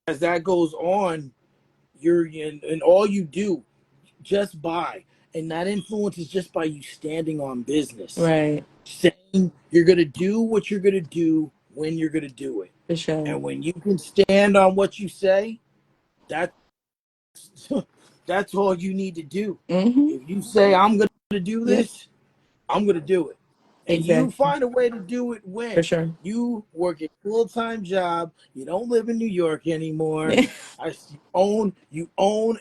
as that goes on, you're in all you do just by, and that influence is just by you standing on business, right. saying you're going to do what you're going to do when you're going to do it. For sure. And when you can stand on what you say, that's that's all you need to do. Mm-hmm. If you say I'm going to do Yep. this, I'm going to do it. And you Exactly. find a way to do it For when sure. you work a full-time job, you don't live in New York anymore. You own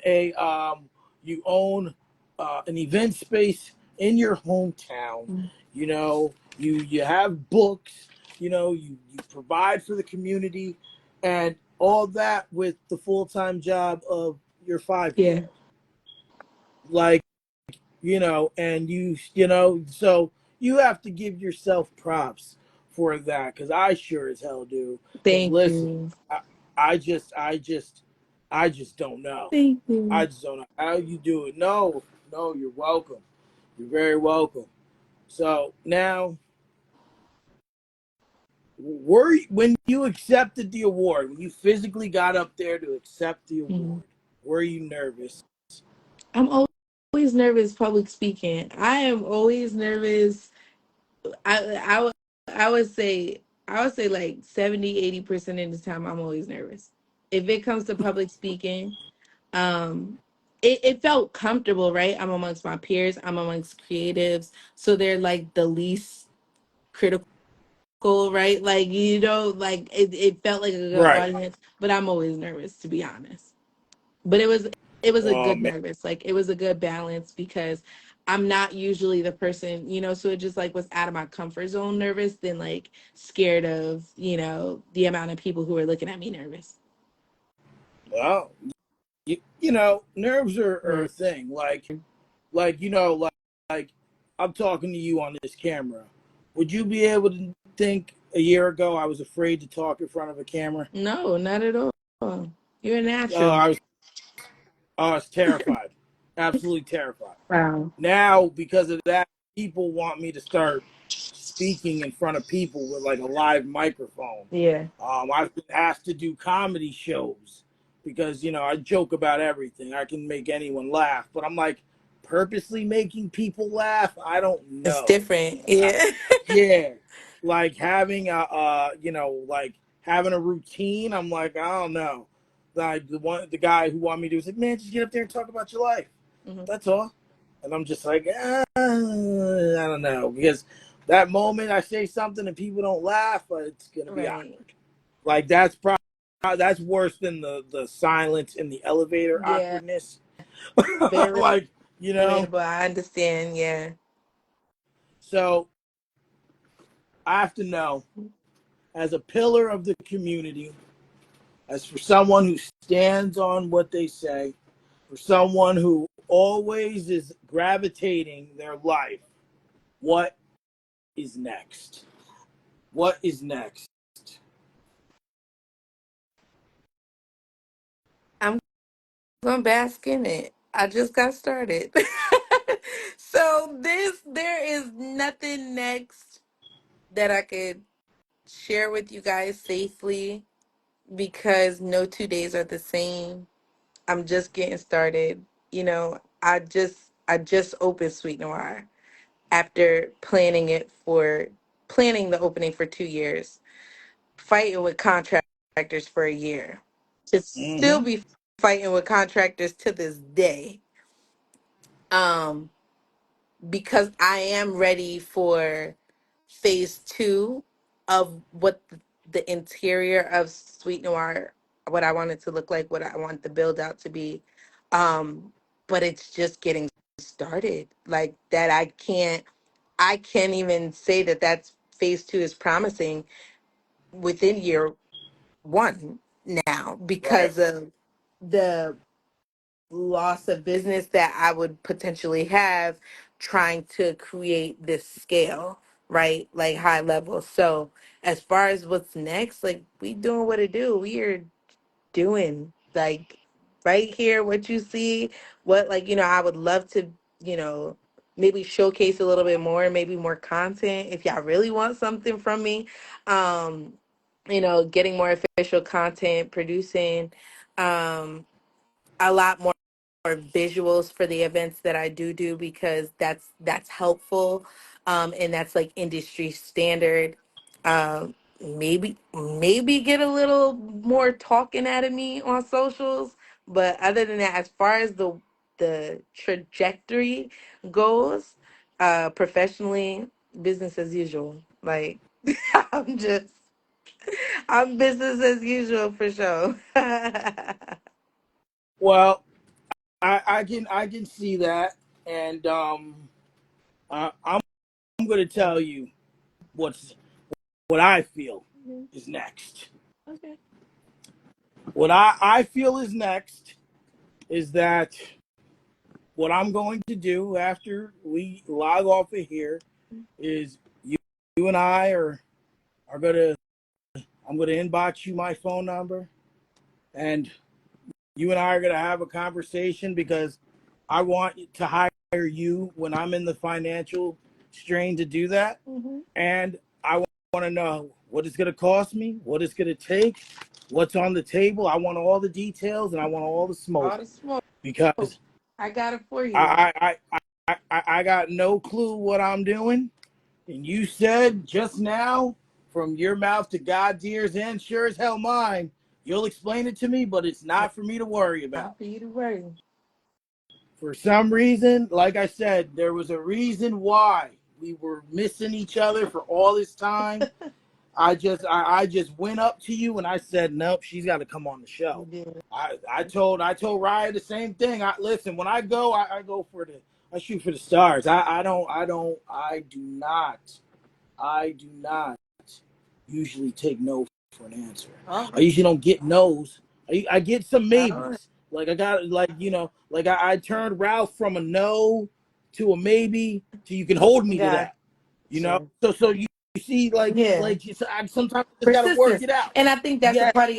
an event space in your hometown. You know, you have books. You know, you provide for the community, and all that with the full time job of your 5 year Yeah. old. Like, you know, and you know, so you have to give yourself props for that because I sure as hell do. Because Thank listen, you. I, I just, I just, I just don't know. Thank I you. just don't know how you do it. No, no, you're welcome. You're very welcome. So now, when you accepted the award, when you physically got up there to accept the Mhm. award, were you nervous? I'm always nervous public speaking. I am always nervous. I would I would say I would say like 70-80% of the time I'm always nervous. If it comes to public speaking, it felt comfortable, right? I'm amongst my peers, I'm amongst creatives, so they're like the least critical, right? Like like it felt like a good Right. audience, but I'm always nervous to be honest. But it was a Oh good man. nervous. Like it was a good balance because I'm not usually the person, so it just like was out of my comfort zone nervous than like scared of, the amount of people who are looking at me nervous. Well, you know, nerves are a Right. thing. Like you know, like I'm talking to you on this camera. Would you be able to think a year ago I was afraid to talk in front of a camera? No, not at all. You're a Oh, natural. I was terrified, absolutely terrified. Wow. Now, because of that, people want me to start speaking in front of people with like a live microphone. Yeah. I've been asked to do comedy shows because, you know, I joke about everything. I can make anyone laugh, but I'm like, purposely making people laugh? I don't It's know. different. Uh, Yeah. yeah, like having you know, like having a routine. I'm like, I don't know. Like the guy who wanted me to was like, man, just get up there and talk about your life. Mhm. That's all. And I'm just like, I don't know, because that moment I say something and people don't laugh, it's gonna be Right. awkward. Like that's probably that's worse than the silence in the elevator Yeah. awkwardness. Very Like, you know. relatable. I understand. Yeah. So I have to know, as a pillar of the community, as for someone who stands on what they say, for someone who always is gravitating their life, what is next? What is next? I'm gonna bask in it. I just got started. So there is nothing next that I could share with you guys safely because no 2 days are the same. I'm just getting started. I just opened Sweet Noir after planning the opening for 2 years, fighting with contractors for a year, to still Mm-hmm. be fighting with contractors to this day. Um, because I am ready for phase two of what the interior of Sweet Noir, what I want it to look like, what I want the build out to be. But it's just getting started. Like that, I can't even say that that's phase two is promising within year one now Right. because of the loss of business that I would potentially have trying to create this scale, right? Like high level. So as far as what's next, like we doing what it do. We are doing like right here what you see, what like, I would love to, you know, maybe showcase a little bit more, maybe more content if y'all really want something from me. Um, getting more official content, producing a lot more visuals for the events that I do because that's helpful, and that's like industry standard. Maybe get a little more talking out of me on socials, but other than that, as far as the trajectory goes, professionally, business as usual. Like I'm just I'm business as usual for sure. Well, I can see that, and I'm going to tell you what's what I feel Mhm. is next. Okay. What I feel is next is that what I'm going to do after we log off of here is you and I are gonna I'm gonna inbox you my phone number, and you and I are gonna have a conversation because I want to hire you when I'm in the financial strain to do that, Mm-hmm. and I want to know what it's gonna cost me, what it's gonna take, what's on the table. I want all the details and I want all the All smoke the smoke. because I got it for you. I got no clue what I'm doing. And you said just now, from your mouth to God's ears and sure as hell mine, you'll explain it to me, but it's not for me to worry Not about. for you to worry. For some reason, like I said, there was a reason why we were missing each other for all this time. I just went up to you and I said, nope, she's got to come on the show. You did. I told Raya the same thing. Listen, when I go, I go for I shoot for the stars. I do not usually take no for an answer. All I right. usually don't get no's. I get some All right. maybes. Like I got like like I turned Ralph from a no to a maybe to you can hold me to that. Gotcha. So you see Yeah. sometimes I just got to work Persistence. it out. And I think that's a Yeah, part of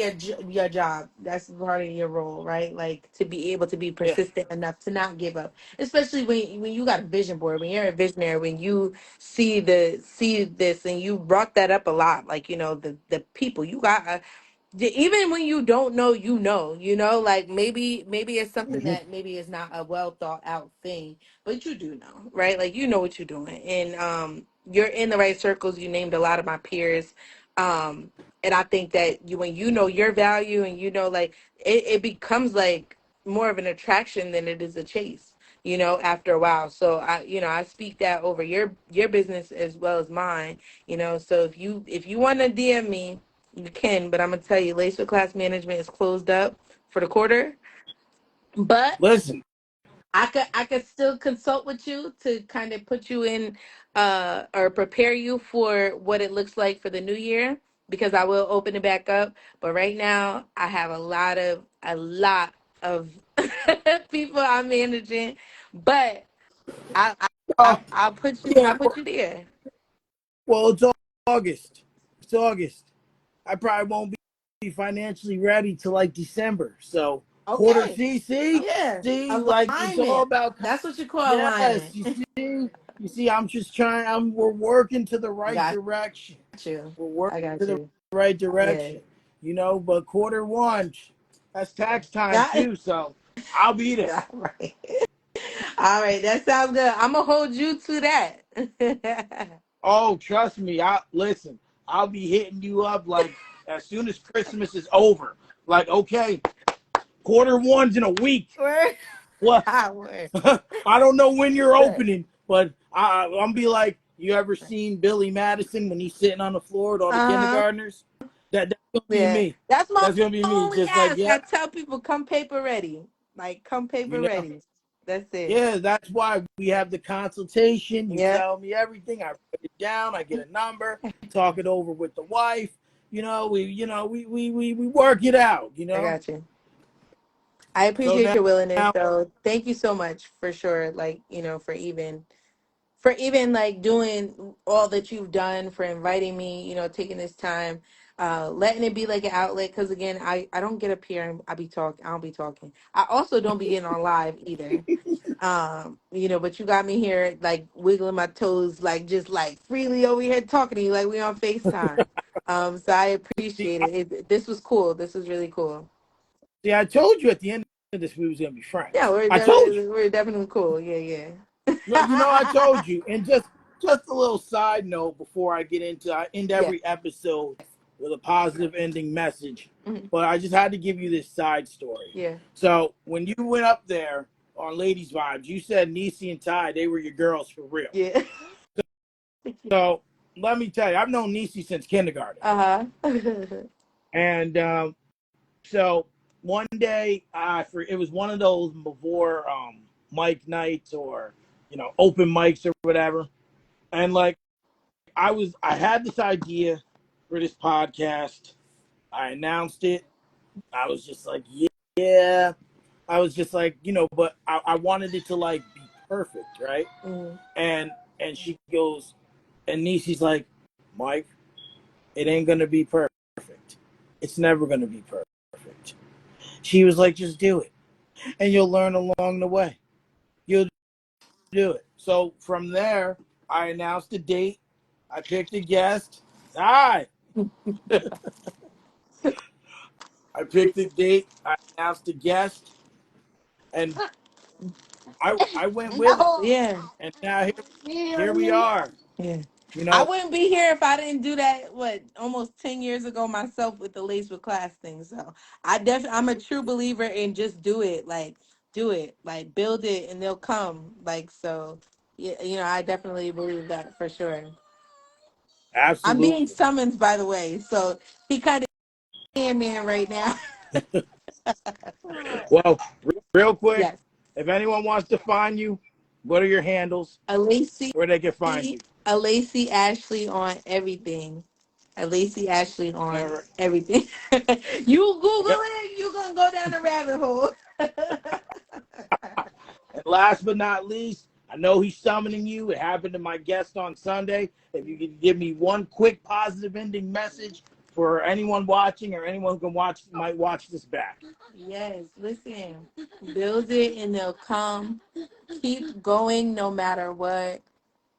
your job. That's part of your role, right? Like to be able to be yeah. persistent enough to not give up. Especially when you got a vision board, when you're a visionary, when you see this and you brought that up a lot, like the people you got. Even when you don't know, like maybe it's something Mm-hmm. that maybe is not a well thought out thing, but you do know, right? Like you know what you're doing, and you're in the right circles. You named a lot of my peers, um, and I think that when you know your value and like it becomes like more of an attraction than it is a chase. After a while. So I speak that over your business as well as mine. So if you want to DM me, you can, but I'm gonna tell you, Lace with Class Management is closed up for the quarter. But Listen, I could still consult with you to kind of put you in or prepare you for what it looks like for the new year because I will open it back up. But right now I have a lot of people I'm managing. But I I, uh, I'll can't. put you there. Well, it's August. It's August. I probably won't be financially ready till like December. So quarter, Okay. Yeah. like it's all Alignment. about. That's what you call Yes, alignment. you see. I'm just trying. We're working to the right Got direction. you. We're working I to got the you. right Yeah. direction. But quarter one, that's tax time Got too. So I'll be there. All right. All right. That sounds good. I'm gonna hold you to that. Oh, trust me. I listen. I'll be hitting you up like as soon as Christmas is over. Like, okay, quarter one's in a week. Word. What? Word. I don't know when you're Good. opening, but I'm be like, you ever seen Billy Madison when he's sitting on the floor with all the Uh huh. kindergartners? That's gonna be Yeah. me. That's my That's gonna be me. only Just like, ask. I yep, tell people, come paper ready. Like, come paper you know. ready. That's it. Yeah, that's why we have the consultation. You Yeah. tell me everything. I write it down. I get a number. Talk it over with the wife. We work it out. I got you. I So appreciate your willingness, now, though. Thank you so much for sure. Like, for even like doing all that you've done, for inviting me, taking this time, letting it be like an outlet. Because again, I don't get up here and I don't be talking. I also don't be getting on live either. But you got me here like wiggling my toes, like just like freely over here talking to you, like we on FaceTime. So I see, appreciate it. This was cool. This was really cool. I told you at the end of this we was gonna be Yeah, friends. we're I told you. definitely we're definitely cool. Yeah, I yeah. told you. And just a little side note before I end Yeah. every episode with a positive ending message. Mhm. But I just had to give you this side story. Yeah. So when you went up there on Ladies Vibes, you said Niecy and Ty, they were your girls for real. Yeah. So let me tell you, I've known Niecy since kindergarten. Uh-huh. And so one day, it was one of those before Mike nights or open mics or whatever. And like I had this idea for this podcast. I announced it. I was just like, yeah. I was just like, but I wanted it to like be perfect, right? Mm. And she goes, and Nisi's like, Mike, it ain't gonna be perfect. It's never gonna be perfect. She was like, just do it, and you'll learn along the way. You'll do it. So from there, I announced the date. I picked a guest. Hi. I picked the date. I announced the guest, and I went with it. Yeah. And now here we are. Yeah. You I know, wouldn't be here if I didn't do that, almost 10 years ago myself with the Lace with Class thing. So I'm a true believer in just do it. Like, do it. Like, build it and they'll come. Like, so, yeah, I definitely believe that for sure. I'm being absolutely. summoned, by the way. So he kind of man right now. Well, real quick, Yes. if anyone wants to find you, what are your handles? Alacey, Where they can find you? Alacey Ashley on everything. Alacey Ashley All on right. everything. You Google Yep. it, you gonna go down the rabbit hole. And last but not least, I know he's summoning you. It happened to my guest on Sunday. If you could give me one quick positive ending message for anyone watching or anyone who might watch this back. Yes, listen. Build it and they'll come. Keep going no matter what.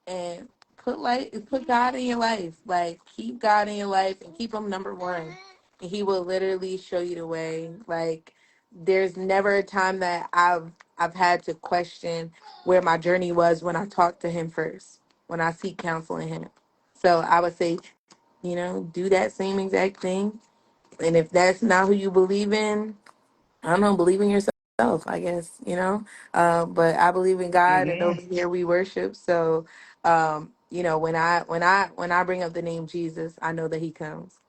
And put God in your life. Like, keep God in your life and keep him number one. And he will literally show you the way. Like, there's never a time that I've had to question where my journey was when I talked to him first, when I seek counsel in him. So I would say, do that same exact thing. And if that's not who you believe in, I don't know, believe in yourself, I guess, but I believe in God and Mm-hmm. over here we worship. So, when I bring up the name Jesus, I know that he comes.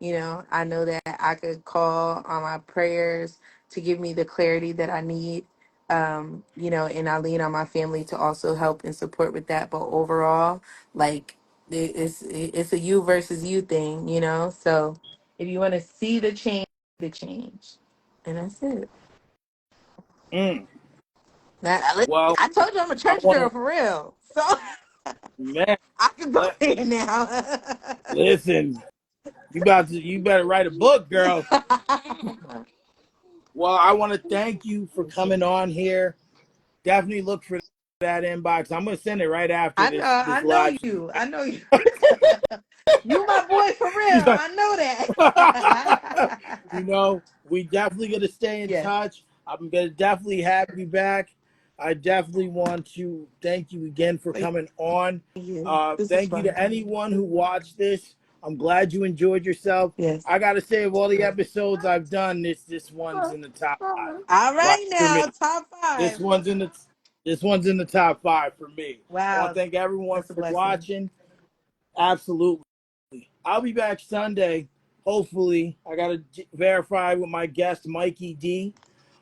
I know that I could call on my prayers to give me the clarity that I need. And I lean on my family to also help and support with that. But overall, like, it's a you versus you thing, So if you want to see the change. And that's it. Mm. Now, Well, I told you I'm a I church want girl to, for real. So man, I can go let, there now. listen, you better write a book, girl. Well, I want to thank you for coming on here. Definitely look for that inbox. I'm gonna send it right after this I know live stream. you. I know you. You my boy for real. She's like, I know that. we definitely gonna stay in Yes. touch. I'm gonna definitely have you back. I definitely want to thank you again for Thank coming on. you. This was Thank you fun. to anyone who watched this. I'm glad you enjoyed yourself. Yes. I gotta say, of all the episodes I've done, this one's in the top five. All Like right for now, me, top this five. one's in the this one's in the top five for me. I want Wow, to thank everyone that's a for blessing. watching. Absolutely. I'll be back Sunday. Hopefully, I got to verify with my guest, Mikey D,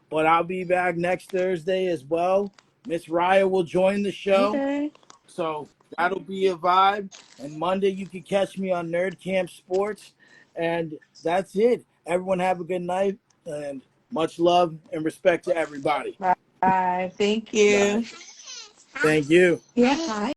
but I'll be back next Thursday as well. Miss Raya will join the show. Okay. So that'll be a vibe. And Monday, you can catch me on Nerd Camp Sports. And that's it. Everyone have a good night and much love and respect to everybody. Bye. Thank Bye. you. Thank you. Yeah.